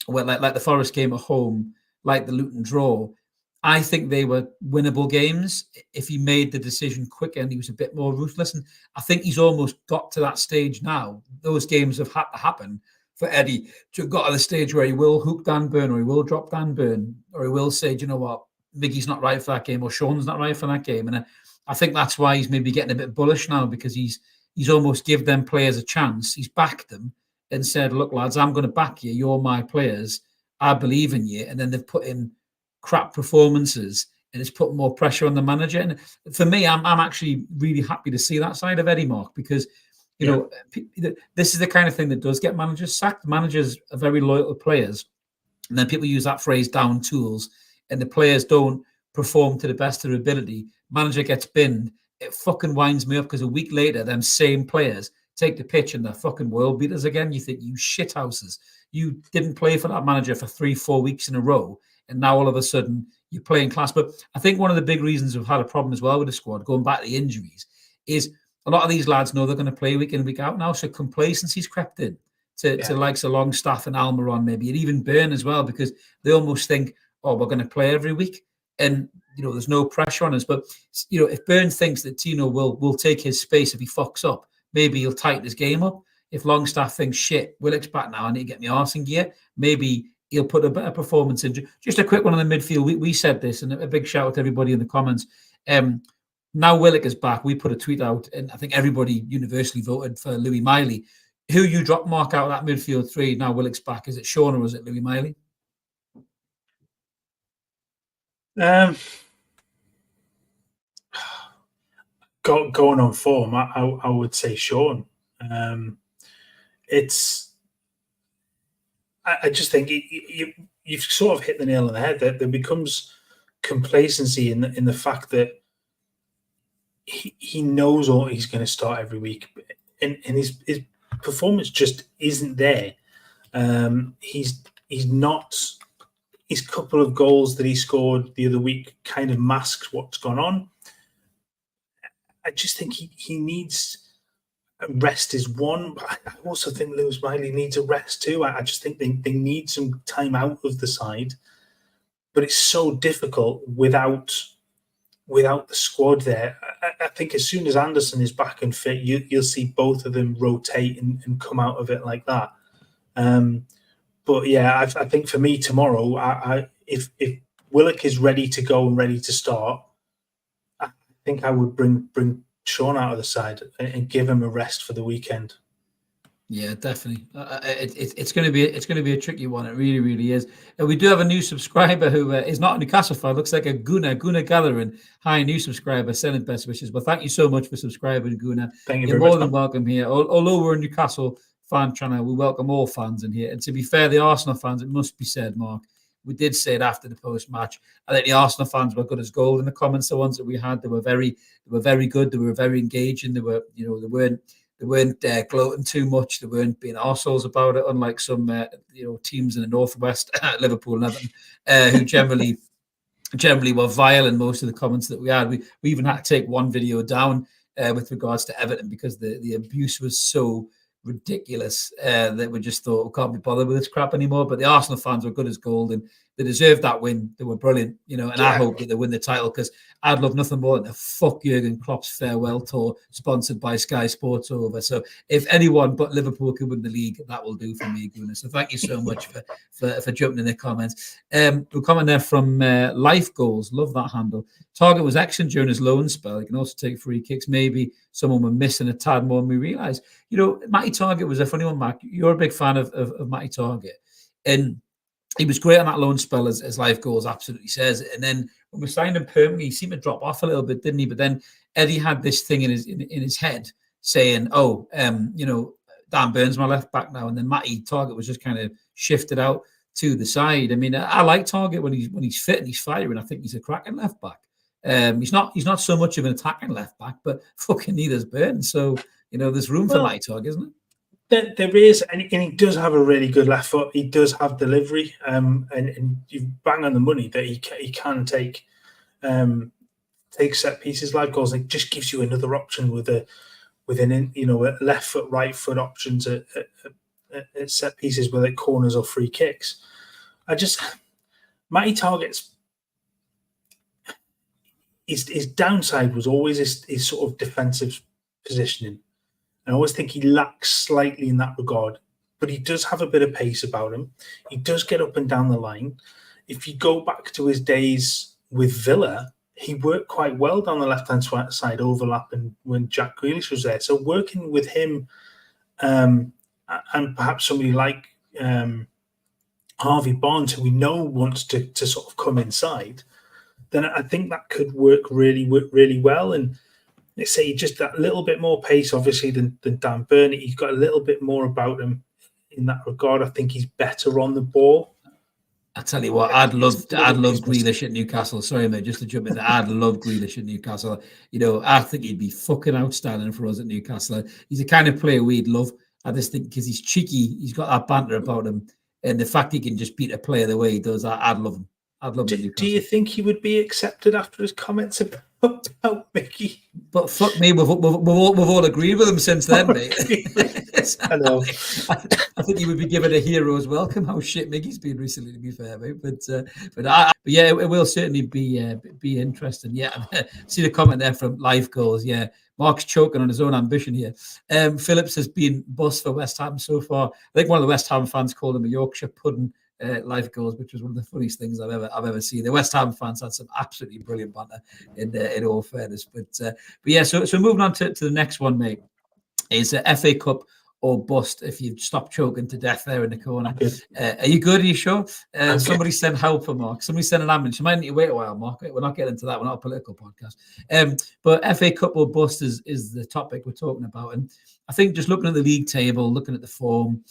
where, like the Forest game at home, like the Luton draw, I think they were winnable games if he made the decision quicker and he was a bit more ruthless. And I think he's almost got to that stage now. Those games have had to happen for Eddie to have got to the stage where he will hook Dan Burn, or he will drop Dan Burn, or he will say, do you know what, Miggy's not right for that game, or Sean's not right for that game. And I think that's why he's maybe getting a bit bullish now, because he's almost give them players a chance. He's backed them and said, look, lads, I'm going to back you. You're my players. I believe in you. And then they've put in crap performances, and it's put more pressure on the manager. And for me, I'm actually really happy to see that side of Eddie, Mark, because this is the kind of thing that does get managers sacked. Managers are very loyal to players, and then people use that phrase down tools, and the players don't perform to the best of their ability. Manager gets binned. It fucking winds me up, because a week later, them same players take the pitch and they're fucking world beaters again. You think, you shithouses, you didn't play for that manager for 3-4 weeks in a row, and now all of a sudden you're playing class. But I think one of the big reasons we've had a problem as well with the squad, going back to the injuries, is a lot of these lads know they're going to play week in and week out now. So complacency's crept in to likes of Longstaff and Almiron maybe, and even Byrne as well, because they almost think, oh, we're going to play every week. And, there's no pressure on us. But, if Byrne thinks that Tino will take his space if he fucks up, maybe he'll tighten his game up. If Longstaff thinks, shit, Willock's back now, I need to get my arse in gear, maybe he'll put a better performance in. Just a quick one on the midfield. We said this, and a big shout out to everybody in the comments. Now Willock is back. We put a tweet out, and I think everybody universally voted for Louis Miley. Who you drop Mark out of that midfield three now Willock's back? Is it Sean or is it Louis Miley? Going on form, I would say Sean. I just think you've sort of hit the nail on the head. That there becomes complacency in the fact that he knows all he's going to start every week, and his performance just isn't there. He's not. His couple of goals that he scored the other week kind of masks what's gone on. I just think he needs rest is one, but I also think Lewis Miley needs a rest too. I just think they need some time out of the side, but it's so difficult without the squad there. I think as soon as Anderson is back and fit, you'll see both of them rotate and come out of it like that. But yeah, I think for me tomorrow, if Willock is ready to go and ready to start, I think I would bring Sean out of the side and give him a rest for the weekend. Yeah, definitely. It's going to be a tricky one. It really, really is. We do have a new subscriber who is not a Newcastle fan. Looks like a Guna Gallerin. Hi, new subscriber. Sending best wishes. Well, thank you so much for subscribing, Guna. You're more than welcome here. Although we're a Newcastle fan channel, we welcome all fans in here. And to be fair, the Arsenal fans, it must be said, Mark, we did say it after the post-match. I think the Arsenal fans were good as gold in the comments. The ones that we had, they were very good. They were very engaging. They weren't gloating too much. They weren't being arseholes about it, unlike some teams in the northwest, Liverpool and Everton, who generally were vile in most of the comments that we had. We even had to take one video down with regards to Everton because the abuse was so ridiculous that we just thought we can't be bothered with this crap anymore. But the Arsenal fans were good as gold, and They deserved that win. They were brilliant, you know, and I Yeah. hope that they win the title, because I'd love nothing more than to fuck Jurgen Klopp's farewell tour sponsored by Sky Sports over. So if anyone but Liverpool could win the league, that will do for me, Gunnar. So thank you so much for jumping in the comments. We're coming there from Life Goals. Love that handle. Target was excellent during his loan spell. He can also take free kicks. Maybe someone were missing a tad more than we realised. You know, Matty Target was a funny one, Mark. You're a big fan of Matty Target. And he was great on that loan spell, as Life Goals absolutely says. And then when we signed him permanently, he seemed to drop off a little bit, didn't he? But then Eddie had this thing in his head saying, you know, Dan Burns my left back now, and then Matty Target was just kind of shifted out to the side. I mean, I like Target when he's fit and he's firing. I think he's a cracking left back. He's not so much of an attacking left back, but fucking neither's Burns. So, you know, there's room for Matty Target, isn't it? There is, and he does have a really good left foot. He does have delivery, and you bang on the money that he can take set pieces. Live Goals, it just gives you another option within you know, left foot, right foot options at set pieces, whether it corners or free kicks. Matty Target's his downside was always his sort of defensive positioning. I always think he lacks slightly in that regard, but he does have a bit of pace about him. He does get up and down the line. If you go back to his days with Villa, he worked quite well down the left-hand side, overlapping when Jack Grealish was there. So working with him and perhaps somebody like Harvey Barnes, who we know wants to sort of come inside, then I think that could work really well. And let's say just that little bit more pace, obviously, than Dan Burn. He's got a little bit more about him in that regard. I think he's better on the ball. I tell you what, I'd love Grealish at Newcastle. Sorry, mate, just to jump in there. I'd love Grealish at Newcastle. You know, I think he'd be fucking outstanding for us at Newcastle. He's the kind of player we'd love. I just think because he's cheeky, he's got that banter about him, and the fact he can just beat a player the way he does, I'd love him. I'd love him. Do you think he would be accepted after his comments about Mickey? But fuck me, we've all agreed with him since then, mate. I know. I think he would be given a hero's welcome. How shit Mickey's been recently, to be fair, mate. But yeah, it will certainly be interesting. Yeah, see the comment there from Life Goals. Yeah, Mark's choking on his own ambition here. Phillips has been bust for West Ham so far. I think one of the West Ham fans called him a Yorkshire pudding. Life Goals, which was one of the funniest things I've ever seen. The West Ham fans had some absolutely brilliant banter in all fairness. But yeah, so moving on to the next one, mate, is FA Cup or bust. If you've stopped choking to death there in the corner, are you good? Are you sure? Somebody sent help for Mark. Somebody sent an ambulance. You might need to wait a while, Mark. We're not getting into that. We're not a political podcast. But FA Cup or bust is the topic we're talking about. And I think just looking at the league table, looking at the form,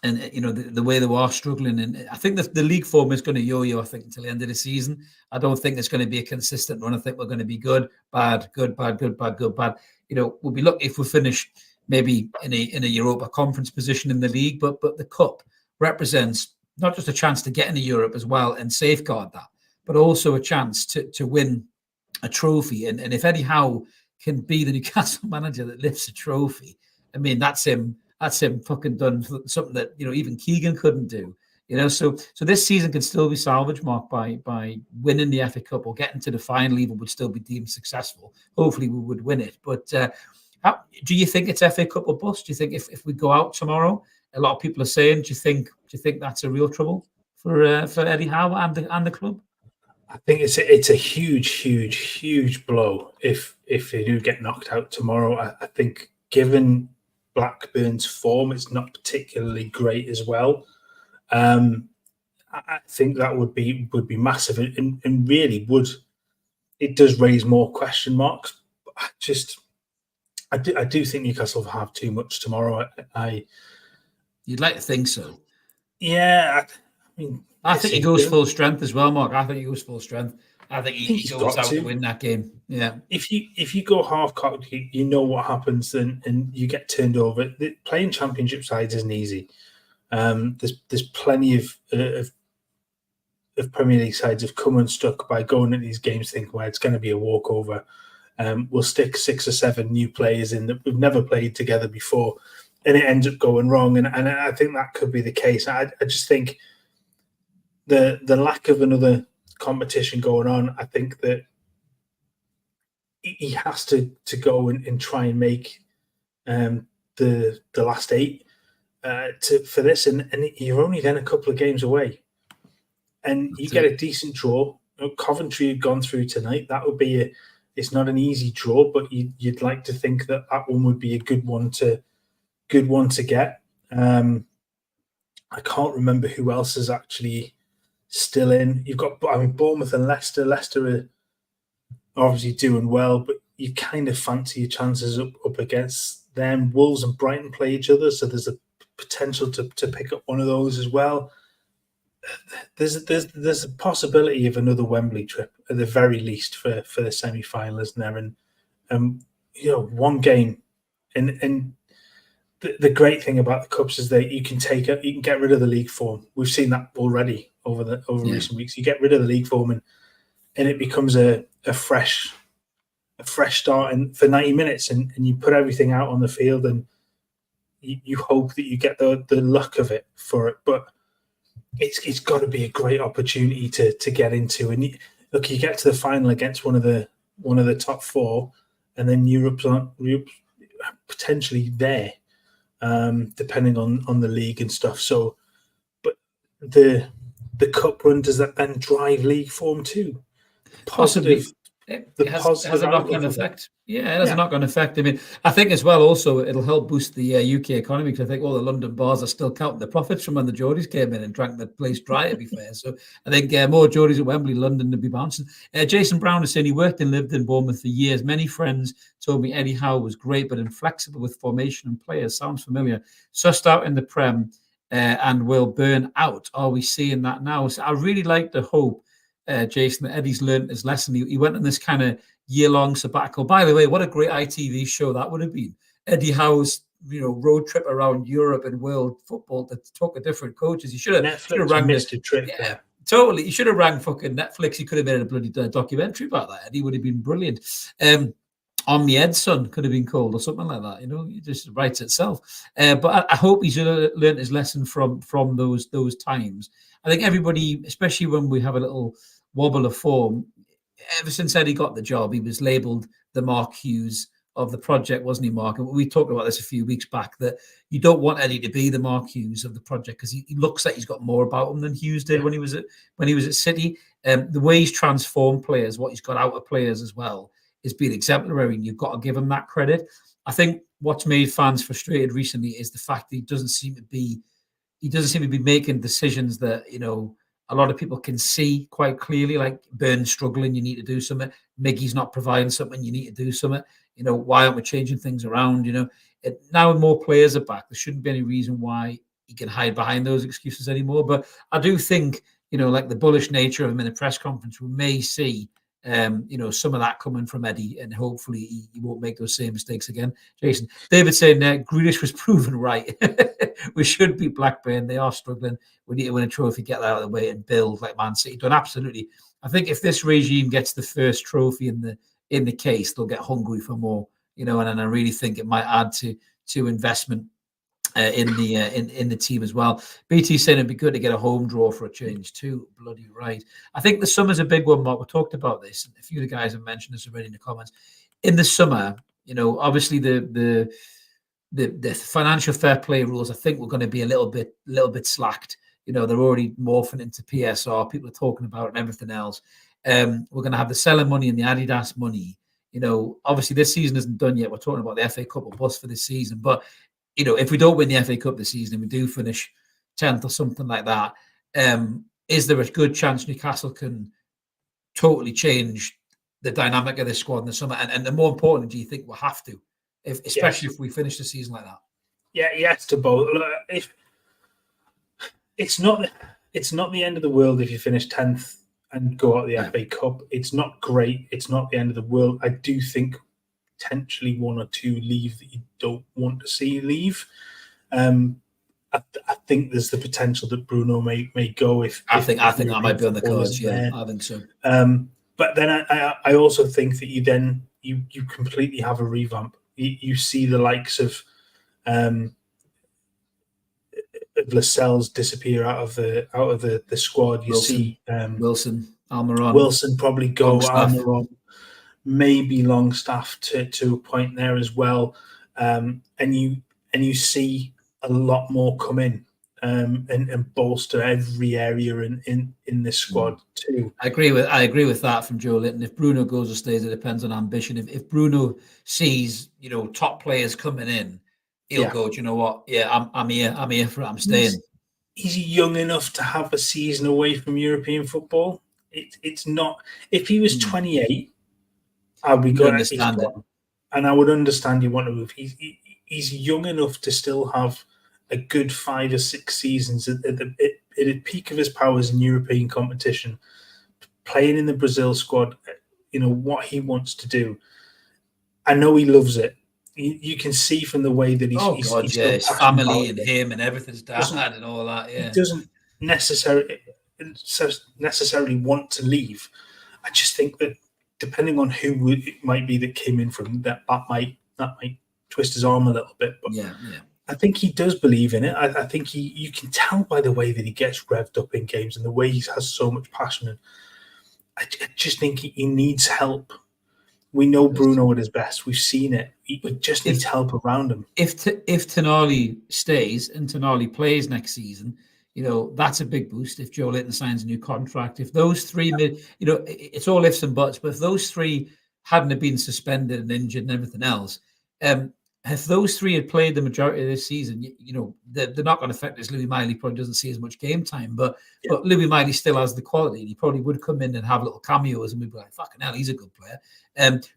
and you know the way they are struggling, and I think the league form is going to yo-yo. I think until the end of the season, I don't think it's going to be a consistent run. I think we're going to be good, bad, good, bad, good, bad, good, bad. You know, we'll be lucky if we finish maybe in a Europa Conference position in the league, but the cup represents not just a chance to get into Europe as well and safeguard that, but also a chance to win a trophy. And if Eddie Howe can be the Newcastle manager that lifts a trophy, I mean that's him. That's him fucking done something that, you know, even Keegan couldn't do. You know, so this season can still be salvaged, Mark, by winning the FA Cup or getting to the final. Even would still be deemed successful. Hopefully, we would win it. But do you think it's FA Cup or bust? Do you think if we go out tomorrow, a lot of people are saying, do you think that's a real trouble for Eddie Howe and the club? I think it's a huge blow if they do get knocked out tomorrow. I think given Blackburn's form, it's not particularly great as well. I think that would be massive, and really it does raise more question marks. I do think Newcastle have too much tomorrow. You'd like to think so. Yeah, I mean, I think he goes full strength as well, Mark. I think he goes full strength. I think he goes out to win that game. Yeah. If you go half cocked, you know what happens, and you get turned over. Playing championship sides isn't easy. There's plenty of Premier League sides have come unstuck by going at these games thinking, well, it's going to be a walkover. We'll stick 6 or 7 new players in that we've never played together before, and it ends up going wrong. And I think that could be the case. I just think the lack of another competition going on, I think that he has to go and try and make the last 8 for this, and you're only then a couple of games away, and you get a decent draw. Coventry had gone through tonight. That would be it's not an easy draw, but you'd like to think that one would be a good one to get. I can't remember who else is actually still in. You've got Bournemouth and Leicester. Leicester are obviously doing well, but you kind of fancy your chances up against them. Wolves and Brighton play each other, so there's a potential to pick up one of those as well. There's a possibility of another Wembley trip at the very least for the semi-final, isn't there? And one game, and the great thing about the cups is that you can get rid of the league form. We've seen that already over recent weeks. You get rid of the league form, and it becomes a fresh start for 90 minutes, and you put everything out on the field, and you hope that you get the luck of it for it. But it's got to be a great opportunity to get into. And you get to the final against one of the top 4, and then Europe's potentially there, depending on the league and stuff. So, but the cup run, does that then drive league form too? Possibly. It has a knock-on effect. Yeah, it has a knock-on effect. I mean, I think as well also it'll help boost the UK economy, because I think all the London bars are still counting the profits from when the Geordies came in and drank the place dry, to be fair. So I think more Geordies at Wembley, London, to be bouncing. Jason Brown is saying he worked and lived in Bournemouth for years. Many friends told me Eddie Howe was great but inflexible with formation and players. Sounds familiar. Sussed out in the Prem and will burn out. Are we seeing that now? So I really like to hope, Jason, that Eddie's learned his lesson. He went on this kind of year-long sabbatical. By the way, what a great ITV show that would have been. Eddie Howe's road trip around Europe and world football to talk to different coaches. He should have rang missed a trip. Yeah, totally. He should have rang fucking Netflix. He could have made a bloody documentary about that. Eddie would have been brilliant. On the Edson could have been called or something like that. It just writes itself. But I hope he's learned his lesson from those times. I think everybody, especially when we have a little wobble of form, ever since Eddie got the job, he was labelled the Mark Hughes of the project, wasn't he, Mark? And we talked about this a few weeks back, that you don't want Eddie to be the Mark Hughes of the project, because he looks like he's got more about him than Hughes did when he was at City. The way he's transformed players, what he's got out of players as well, has been exemplary, and you've got to give him that credit. I think what's made fans frustrated recently is the fact that he doesn't seem to be making decisions that a lot of people can see quite clearly, like Burns struggling, you need to do something. Miggy's not providing something, you need to do something. Why aren't we changing things around? Now more players are back, there shouldn't be any reason why he can hide behind those excuses anymore. But I do think, like the bullish nature of him in the press conference, we may see some of that coming from Eddie, and hopefully he won't make those same mistakes again. Jason, David saying Grealish was proven right. We should beat Blackburn. They are struggling. We need to win a trophy, get that out of the way, and build like Man City done. Absolutely. I think if this regime gets the first trophy in the case, they'll get hungry for more. And I really think it might add to investment in the team as well. BT saying it'd be good to get a home draw for a change too. Bloody right. I think the summer's a big one, Mark. We talked about this, and a few of the guys have mentioned this already in the comments. In the summer, obviously the financial fair play rules, I think, we're going to be a little bit slacked. They're already morphing into PSR. People are talking about it and everything else. We're going to have the selling money and the Adidas money. Obviously this season isn't done yet. We're talking about the FA Cup or bust for this season, but if we don't win the FA Cup this season and we do finish 10th or something like that, is there a good chance Newcastle can totally change the dynamic of this squad in the summer? And the more important, do you think we'll have to, especially if we finish the season like that? Yeah, yes to both. If it's not the end of the world if you finish 10th and go out the FA Cup. It's not great. It's not the end of the world. I do think potentially one or two leave that you don't want to see leave. I think there's the potential that Bruno may go if I think that might be on the cards. Yeah, I think so. But then I also think that you completely have a revamp. You see the likes of Lascelles disappear out of the squad. You see Wilson, Almiron, Wilson probably go, Longstaff. Almiron, maybe Longstaff to a point there as well, and you see a lot more come in and bolster every area in this squad too. I agree with that from Joe Linton. If Bruno goes or stays, it depends on ambition. If Bruno sees top players coming in, he'll go, do you know what? Yeah, I'm here for it. I'm staying. He's young enough to have a season away from European football. It's not. If he was 28, I'd be good. And I would understand you want to move. He's young enough to still have a good 5 or 6 seasons at the peak of his powers in European competition, playing in the Brazil squad. What he wants to do. I know he loves it. You can see from the way that he's his family and him and everything's dad and all that. Yeah, he doesn't necessarily want to leave. I just think that depending on who it might be that came in from that might twist his arm a little bit. But yeah. I think he does believe in it. I think you can tell by the way that he gets revved up in games and the way he has so much passion. And I just think he needs help. We know Bruno at his best. We've seen it. He just needs help around him. If Tonali stays and Tonali plays next season, that's a big boost. If Joe Linton signs a new contract, if those three, it's all ifs and buts. But if those three hadn't been suspended and injured and everything else, if those three had played the majority of this season, they're not going to affect this. Louis Miley probably doesn't see as much game time, but Louis Miley still has the quality, and he probably would come in and have little cameos, and we'd be like, "Fucking hell, he's a good player."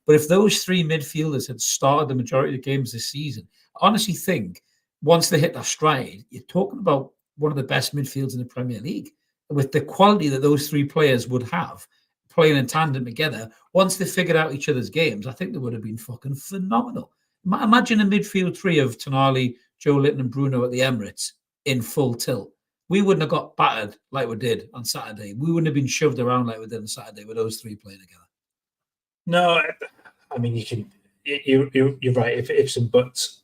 But if those three midfielders had started the majority of the games this season, I honestly think once they hit their stride, you're talking about one of the best midfields in the Premier League with the quality that those three players would have playing in tandem together. Once they figured out each other's games, I think they would have been fucking phenomenal. Imagine a midfield three of Tonali, Joe Linton, and Bruno at the Emirates in full tilt. We wouldn't have got battered like we did on Saturday. We wouldn't have been shoved around like we did on Saturday with those three playing together. No, I mean you're right. If ifs and buts,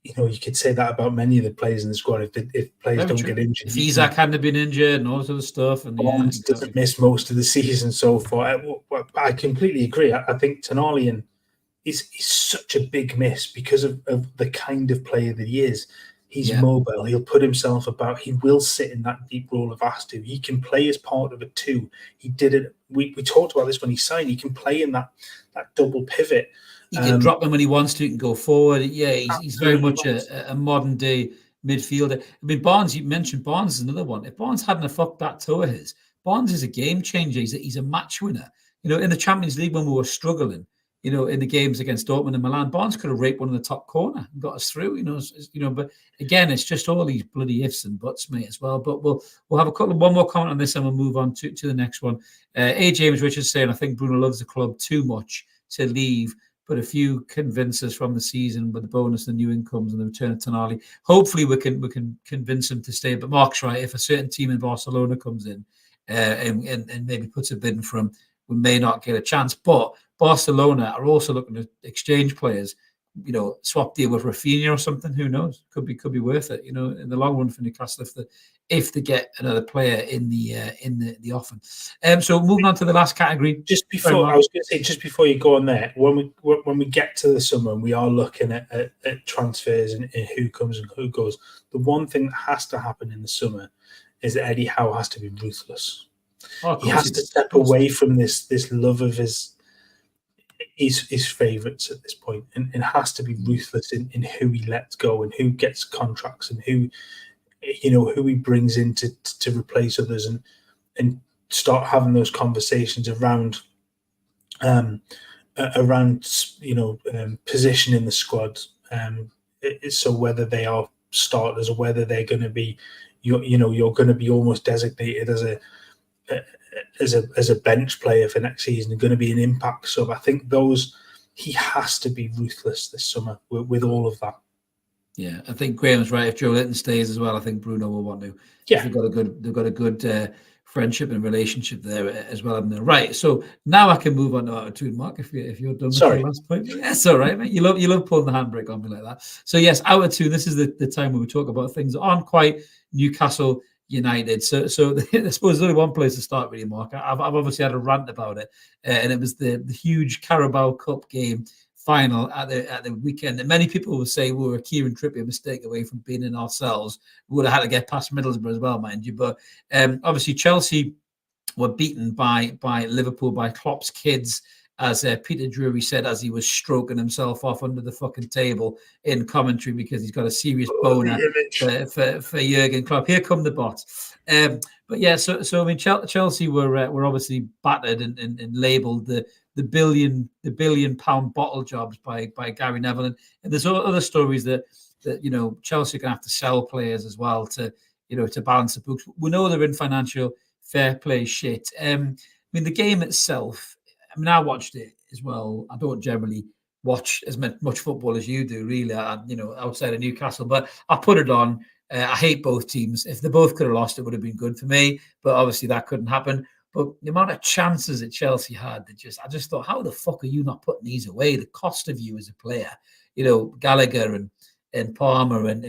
you could say that about many of the players in the squad. If players don't get injured, if Isaac hadn't been injured and all sort of stuff, and Barnes doesn't miss most of the season so far. I completely agree. I think Tonali is such a big miss because of the kind of player that he is. He's mobile. He'll put himself about. He will sit in that deep role of Astu. He can play as part of a two. He did it. We talked about this when he signed. He can play in that double pivot. He can drop them when he wants to. He can go forward. Yeah, he's very much a modern day midfielder. I mean, Barnes, you mentioned Barnes is another one. If Barnes hadn't fucked that toe of his, Barnes is a game changer. He's a match winner. In the Champions League when we were struggling, in the games against Dortmund and Milan, Barnes could have raped one in the top corner and got us through, but again, it's just all these bloody ifs and buts, mate, as well. But we'll have one more comment on this and we'll move on to the next one. A. James Richards saying, I think Bruno loves the club too much to leave, but if you convince us from the season with the bonus, the new incomes and the return of Tonali, hopefully we can convince him to stay. But Mark's right, if a certain team in Barcelona comes in and maybe puts a bid in for him, we may not get a chance. But Barcelona are also looking to exchange players, swap deal with Rafinha or something. Who knows? Could be worth it. In the long run for Newcastle if they get another player in the offing. So moving on to the last category. Just before I was going to say, just before you go on there, when we get to the summer and we are looking at transfers and who comes and who goes, the one thing that has to happen in the summer is that Eddie Howe has to be ruthless. He has to step away from this love of his favourites at this point and has to be ruthless in who he lets go and who gets contracts and who he brings in to replace others and start having those conversations around position in the squad. So whether they are starters or whether they're going to be you're going to be almost designated as a bench player for next season and going to be an impact sub. I think he has to be ruthless this summer with all of that. Yeah, I think Graham's right. If Joe Linton stays as well, I think Bruno will want to. Yeah, they've got a good friendship and relationship there as well. Right. So now I can move on to Out of Toon, Mark, if you're done with the last point. Yes, all right, mate. You love pulling the handbrake on me like that. So yes, Out of Toon. This is the time when we talk about things that aren't quite Newcastle United. So I suppose there's only one place to start, really, Mark. I've obviously had a rant about it, and it was the huge Carabao Cup game final at the weekend. And many people will say we were a Kieran Trippier mistake away from being in ourselves. We would have had to get past Middlesbrough as well, mind you. But obviously Chelsea were beaten by Liverpool, by Klopp's kids, as Peter Drury said, as he was stroking himself off under the fucking table in commentary because he's got a serious boner for Jurgen Klopp. Here come the bots. But yeah, so I mean, Chelsea were obviously battered and labelled the billion pound bottle jobs by Gary Neville, and there's other stories that Chelsea are going to have to sell players as well to balance the books. We know they're in financial fair play shit. I mean, the game itself, I mean, I watched it as well. I don't generally watch as much football as you do, really, outside of Newcastle, but I put it on. I hate both teams. If they both could have lost, it would have been good for me, but obviously that couldn't happen. But the amount of chances that Chelsea had, I just thought, how the fuck are you not putting these away? The cost of you as a player, Gallagher and Palmer and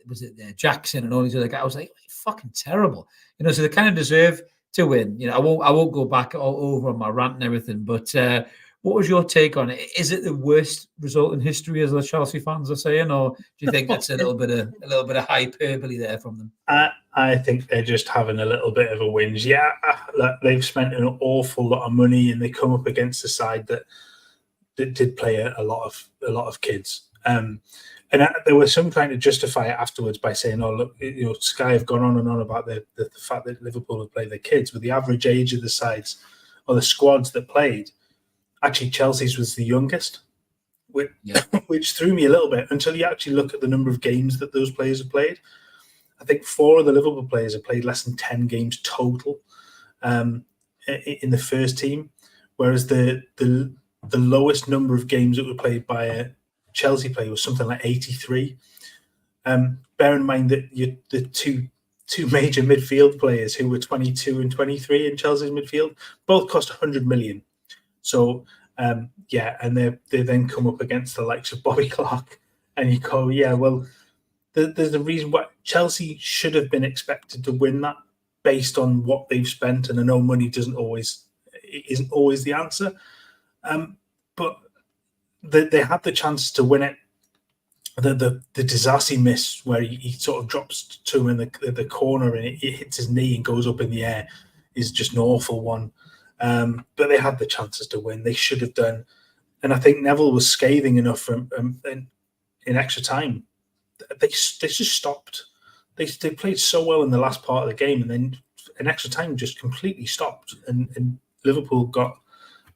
was it Jackson and all these other guys? I was like, fucking terrible, So they kind of deserve to win. I won't go back all over on my rant and everything. But what was your take on it? Is it the worst result in history, as the Chelsea fans are saying, or do you think that's a little bit of hyperbole there from them? I think they're just having a little bit of a whinge. Yeah, they've spent an awful lot of money, and they come up against a side that did play a lot of kids. And there was some trying to justify it afterwards by saying, "Oh, look, Sky have gone on and on about the fact that Liverpool have played their kids, but the average age of the sides or the squads that played, actually Chelsea's was the youngest." Which threw me a little bit until you actually look at the number of games that those players have played. I think 4 of the Liverpool players have played less than 10 games total in the first team, whereas the lowest number of games that were played by a Chelsea player was something like 83. Bear in mind that the two major midfield players who were 22 and 23 in Chelsea's midfield both cost 100 million. So and they then come up against the likes of Bobby Clark, and you go, yeah, well, there's a reason why Chelsea should have been expected to win that based on what they've spent, and I know money isn't always the answer, but they had the chance to win it. The Disasi miss where he sort of drops to him in the corner and it hits his knee and goes up in the air is just an awful one. But they had the chances to win. They should have done. And I think Neville was scathing enough from in extra time. They just stopped. They played so well in the last part of the game, and then in extra time just completely stopped. And Liverpool got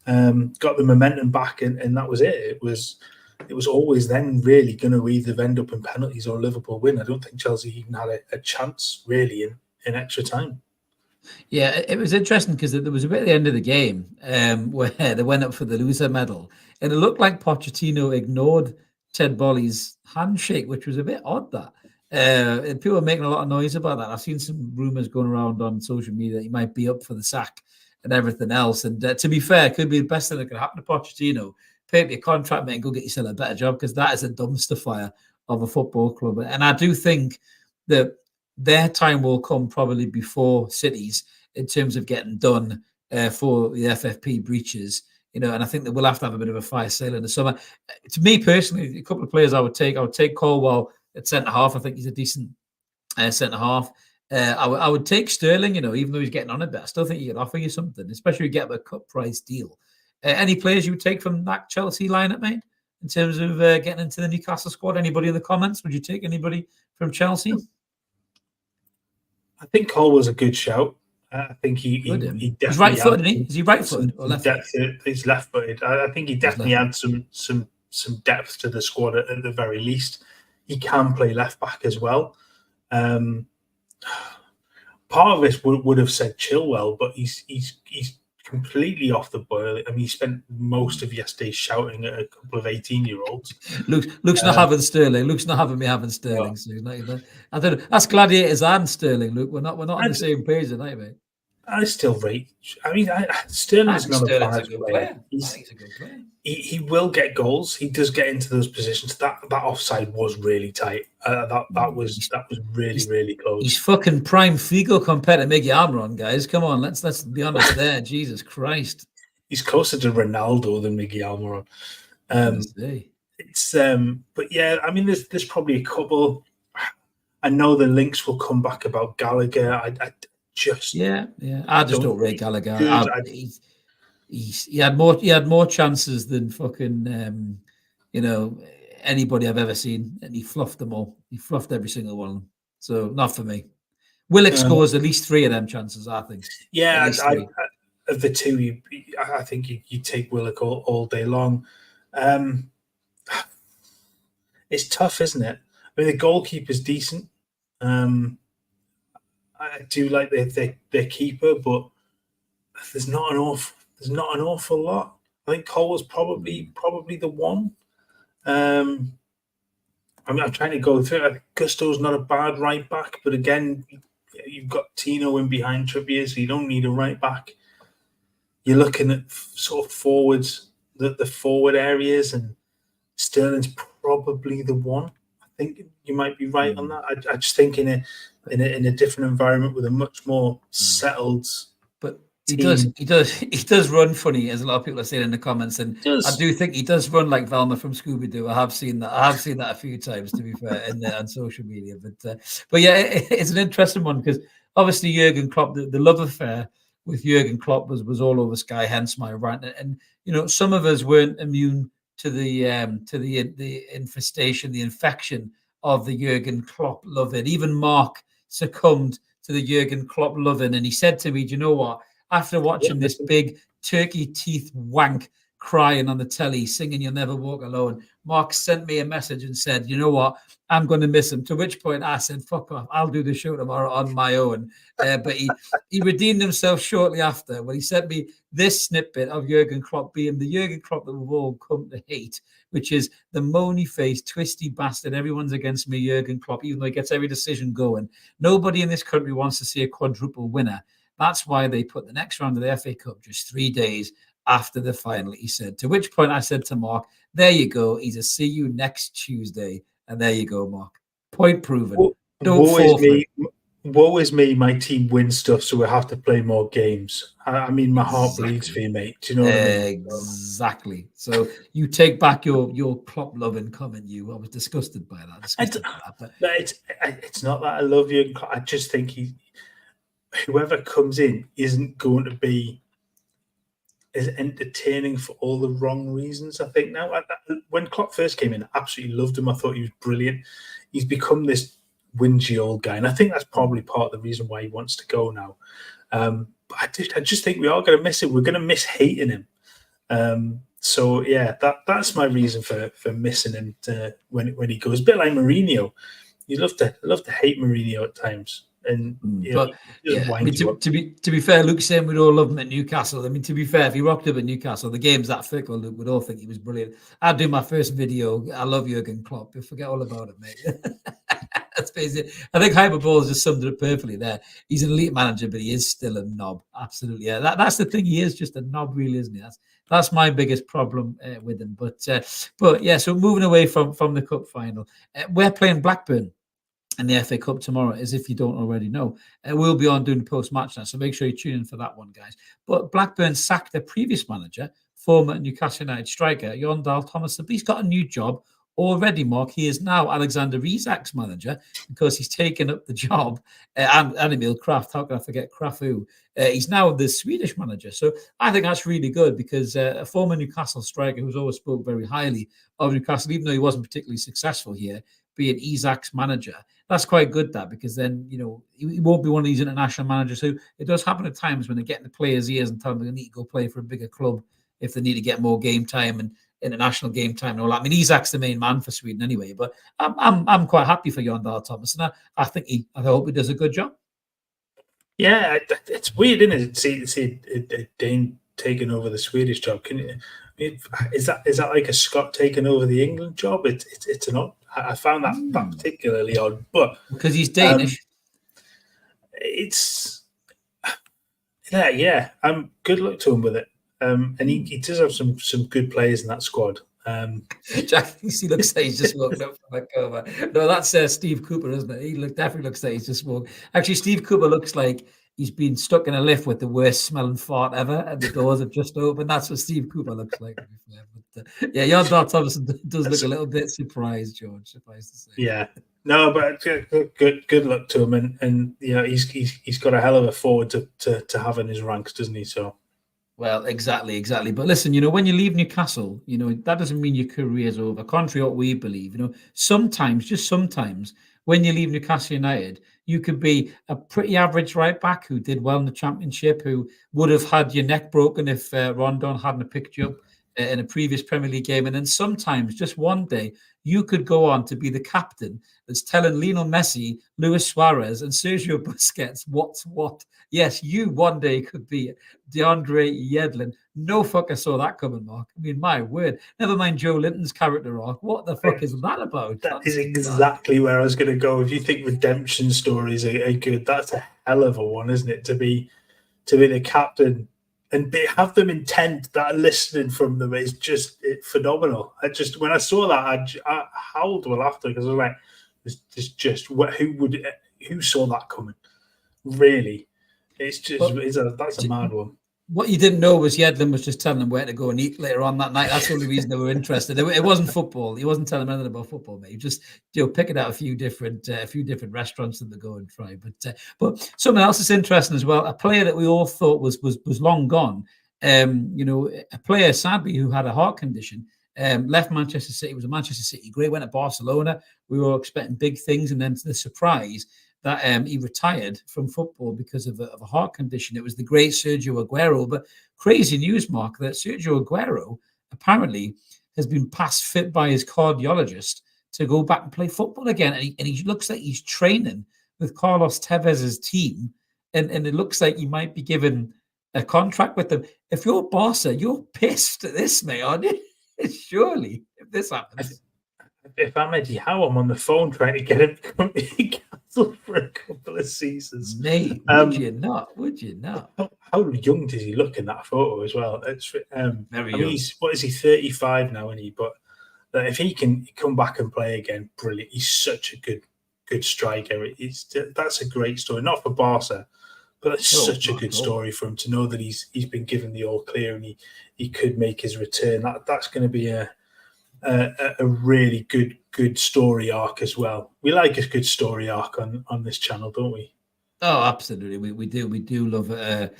the momentum back, and that was it. It was always then really going to either end up in penalties or Liverpool win. I don't think Chelsea even had a chance really in extra time. Yeah, it was interesting because there was a bit at the end of the game where they went up for the loser medal, and it looked like Pochettino ignored Ted Bolly's handshake, which was a bit odd. That people are making a lot of noise about that. I've seen some rumours going around on social media that he might be up for the sack and everything else. And to be fair, it could be the best thing that could happen to Pochettino. Pay up your contract, mate, and go get yourself a better job, because that is a dumpster fire of a football club. And I do think that their time will come probably before City's in terms of getting done for the FFP breaches, and I think that we'll have to have a bit of a fire sale in the summer. To me personally, a couple of players I would take Colwell at centre half. I think he's a decent centre half. I would take Sterling, even though he's getting on a bit. I still think he could offer you something, especially if you get a cut price deal. Any players you would take from that Chelsea lineup, mate, in terms of getting into the Newcastle squad? Anybody in the comments? Would you take anybody from Chelsea? I think Colwell's a good shout. I think he definitely. He's right-footed, isn't he? Is he right-footed or left-footed? He's left-footed. I think he definitely adds some depth to the squad at the very least. He can play left-back as well. Part of this would have said Chilwell, but he's completely off the boil. I mean, he spent most of yesterday shouting at a couple of 18-year-olds. Luke's not having Sterling. Luke's not having me having Sterling. So I don't know. That's Gladiators and Sterling, Luke. We're not on the same page tonight, mate. I still rate. I mean, Sterling's not a bad player. I think he's a good player. He will get goals. He does get into those positions. That offside was really tight. That was really close. He's fucking prime Figo compared to Miggy Almiron, guys. Come on, let's be honest there. Jesus Christ. He's closer to Ronaldo than Miggy Almiron. But yeah, I mean, there's probably a couple. I know the links will come back about Gallagher. I just don't rate Gallagher. He had more chances than fucking anybody I've ever seen, and he fluffed them all. He fluffed every single one of them. So not for me. Willock scores at least 3 of them chances, I think. Yeah, of the two, I think you take Willock all day long. It's tough, isn't it? I mean, the goalkeeper's decent. I do like their keeper, but there's not an awful lot. I think Cole was probably the one. I'm trying to go through. I think Gusto's not a bad right back, but again, you've got Tino in behind Trippier, so you don't need a right back. You're looking at sort of forwards, the forward areas, and Sterling's probably the one. I think you might be right on that. I just think in a different environment with a much more settled. But he does run funny, as a lot of people are saying in the comments, and I do think he does run like Velma from Scooby Doo. I have seen that a few times, to be fair, on social media. But yeah, it's an interesting one because obviously Jurgen Klopp, the love affair with Jurgen Klopp was all over Sky. Hence my rant, and some of us weren't immune to the infestation, the infection of the Jurgen Klopp loving. Even Mark succumbed to the Jurgen Klopp loving, and he said to me, "Do you know what? After watching this big turkey teeth wank crying on the telly, singing 'You'll Never Walk Alone,' Mark sent me a message and said, 'You know what? I'm going to miss him.' To which point I said, 'Fuck off! I'll do the show tomorrow on my own.' But he redeemed himself shortly after when he sent me this snippet of Jurgen Klopp being the Jurgen Klopp that we've all come to hate, which is the moany-faced, twisty bastard. Everyone's against me, Jurgen Klopp, even though he gets every decision going. Nobody in this country wants to see a quadruple winner. That's why they put the next round of the FA Cup just 3 days after the final," he said. To which point I said to Mark, "There you go. He's a see you next Tuesday." And there you go, Mark. Point proven. Don't fall for it. Woe is me, my team wins stuff, so we have to play more games. I mean, my heart bleeds for you, mate. Do you know what I mean? Exactly. So you take back your Klopp loving comment. I was disgusted by that. It's not that I love you. I just think whoever comes in isn't going to be as entertaining for all the wrong reasons. I think now, when Klopp first came in, I absolutely loved him. I thought he was brilliant. He's become this whingy old guy, and I think that's probably part of the reason why he wants to go now. But I just think we are going to miss him. We're going to miss hating him. So yeah, that's my reason for missing him when he goes. A bit like Mourinho. You love to hate Mourinho at times. And to be fair, Luke's saying we'd all love him at Newcastle. I mean, to be fair, if he rocked up at Newcastle, the game's that fickle, Luke would all think he was brilliant. I'd do my first video. I love Jurgen Klopp. Forget all about it, mate. That's basically it. I think Hyperball just summed it up perfectly there. He's an elite manager, but he is still a knob. Absolutely. Yeah, that's the thing. He is just a knob, really, isn't he? That's my biggest problem with him. But yeah, so moving away from the cup final, we're playing Blackburn and the FA Cup tomorrow, as if you don't already know. We'll be on doing post-match now, so make sure you tune in for that one, guys. But Blackburn sacked their previous manager, former Newcastle United striker, Jon Dahl Tomasson. But he's got a new job already, Mark. He is now Alexander Isak's manager because he's taken up the job. And Emil Kraft, how can I forget Krafu? He's now the Swedish manager. So I think that's really good because a former Newcastle striker who's always spoke very highly of Newcastle, even though he wasn't particularly successful here, being Isak's manager, that's quite good, that, because then, he won't be one of these international managers who, it does happen at times when they get in the players' ears and tell them they need to go play for a bigger club if they need to get more game time and international game time and all that. I mean, Isak's the main man for Sweden anyway, but I'm quite happy for Jon Dahl Tomasson. I think I hope he does a good job. Yeah, it's weird, isn't it? See Dane taking over the Swedish job. Is that like a Scot taking over the England job? It's an odd. I found that particularly odd, but because he's Danish, it's Yeah. Good luck to him with it. And he does have some good players in that squad. Jack thinks he looks like he's just walked up from a coma. No, that's Steve Cooper, isn't it? He definitely looks like he's just walked. Actually, Steve Cooper looks like he's been stuck in a lift with the worst smelling fart ever, and the doors have just opened. That's what Steve Cooper looks like. But, yeah, your dad Thompson does look a little bit surprised, George. Surprised to say. Yeah. No, but good luck to him, and he's got a hell of a forward to have in his ranks, doesn't he? So. Well, exactly. But listen, when you leave Newcastle, that doesn't mean your career's over. Contrary to what we believe, sometimes, just sometimes, when you leave Newcastle United, you could be a pretty average right back who did well in the Championship, who would have had your neck broken if Rondon hadn't picked you up in a previous Premier League game. And then sometimes, just one day, you could go on to be the captain that's telling Lionel Messi, Luis Suarez, and Sergio Busquets what's what. Yes, you one day could be DeAndre Yedlin. No fucker saw that coming, Mark. I mean, my word. Never mind Joe Linton's character arc. What the fuck is that about? That is exactly where I was going to go. If you think redemption stories are good, that's a hell of a one, isn't it? To be the captain and have them intent that are listening from them is just phenomenal. When I saw that, I howled with laughter because I was like, who saw that coming? Really, that's a mad one. What you didn't know was Yedlin was just telling them where to go and eat later on that night. That's the only reason they were interested. It wasn't football. He wasn't telling them anything about football, mate. He just picking out a few different restaurants that they go and try. But something else that's interesting as well. A player that we all thought was long gone. A player sadly who had a heart condition. Left Manchester City. Was a Manchester City great. Went to Barcelona. We were all expecting big things, and then to the surprise that he retired from football because of a heart condition. It was the great Sergio Aguero. But crazy news, Mark, that Sergio Aguero apparently has been past fit by his cardiologist to go back and play football again. And he looks like he's training with Carlos Tevez's team. And it looks like he might be given a contract with them. If you're Barca, you're pissed at this, mate, aren't you? Surely, if this happens. If I'm Eddie Howe, I'm on the phone trying to get him to come to Newcastle for a couple of seasons. Mate, would you not? Would you not? How young does he look in that photo as well? It's very young. What is he, 35 now, isn't he? But if he can come back and play again, brilliant. He's such a good striker. That's a great story, not for Barca, but it's such a good story for him to know that he's been given the all clear and he could make his return. That's going to be a really good story arc as well. We like a good story arc on this channel, don't we? Oh, absolutely. We do love a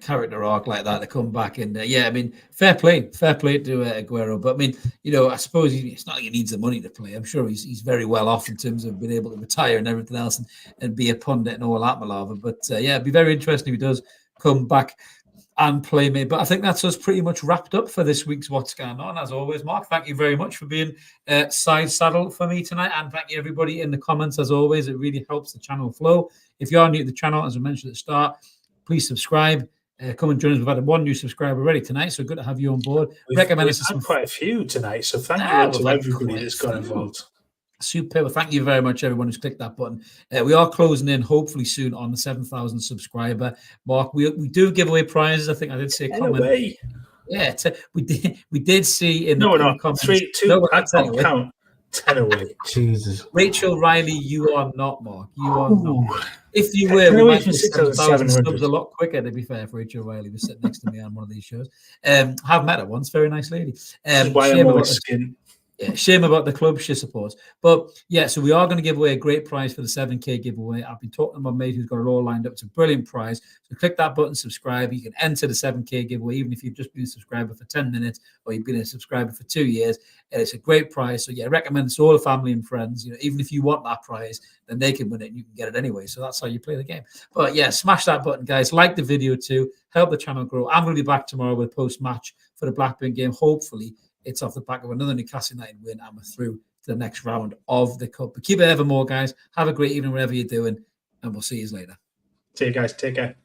character arc like that to come back. And I mean, fair play to Aguero. But I mean, I suppose it's not like he needs the money to play. I'm sure he's very well off in terms of being able to retire and everything else and be a pundit and all that malava. But it'd be very interesting if he does come back and play me. But I think that's us pretty much wrapped up for this week's What's Going On. As always, Mark, thank you very much for being side saddle for me tonight. And thank you, everybody, in the comments, as always. It really helps the channel flow. If you are new to the channel, as I mentioned at the start, please subscribe. Come and join us. We've had one new subscriber already tonight, so good to have you on board. We've had quite a few tonight, so thank you to everybody that's got involved. Super. Thank you very much, everyone who's clicked that button. We are closing in, hopefully soon, on the 7,000 subscriber mark. We do give away prizes. I think I did see a comment. Yeah, we did see in the comments. 3, 2, count 10 away. Jesus. Rachel Riley, you are not, Mark. You are not. If you were, we might be 7,000 subs a lot quicker, to be fair, for Rachel Riley, who's sitting next to me on one of these shows. Have met her once. Very nice lady. Why I'm always skin. Yeah, shame about the club she supports. But yeah, so we are going to give away a great prize for the 7K giveaway. I've been talking to my mate who's got it all lined up. It's a brilliant prize. So click that button, subscribe. You can enter the 7K giveaway, even if you've just been a subscriber for 10 minutes or you've been a subscriber for 2 years. It's a great prize. So yeah, I recommend it to all the family and friends. Even if you want that prize, then they can win it and you can get it anyway. So that's how you play the game. But yeah, smash that button, guys. Like the video too. Help the channel grow. I'm going to be back tomorrow with post-match for the Blackburn game. Hopefully, it's off the back of another Newcastle United win and we're through to the next round of the Cup. But keep it evermore, guys. Have a great evening wherever you're doing, and we'll see you later. See you guys. Take care.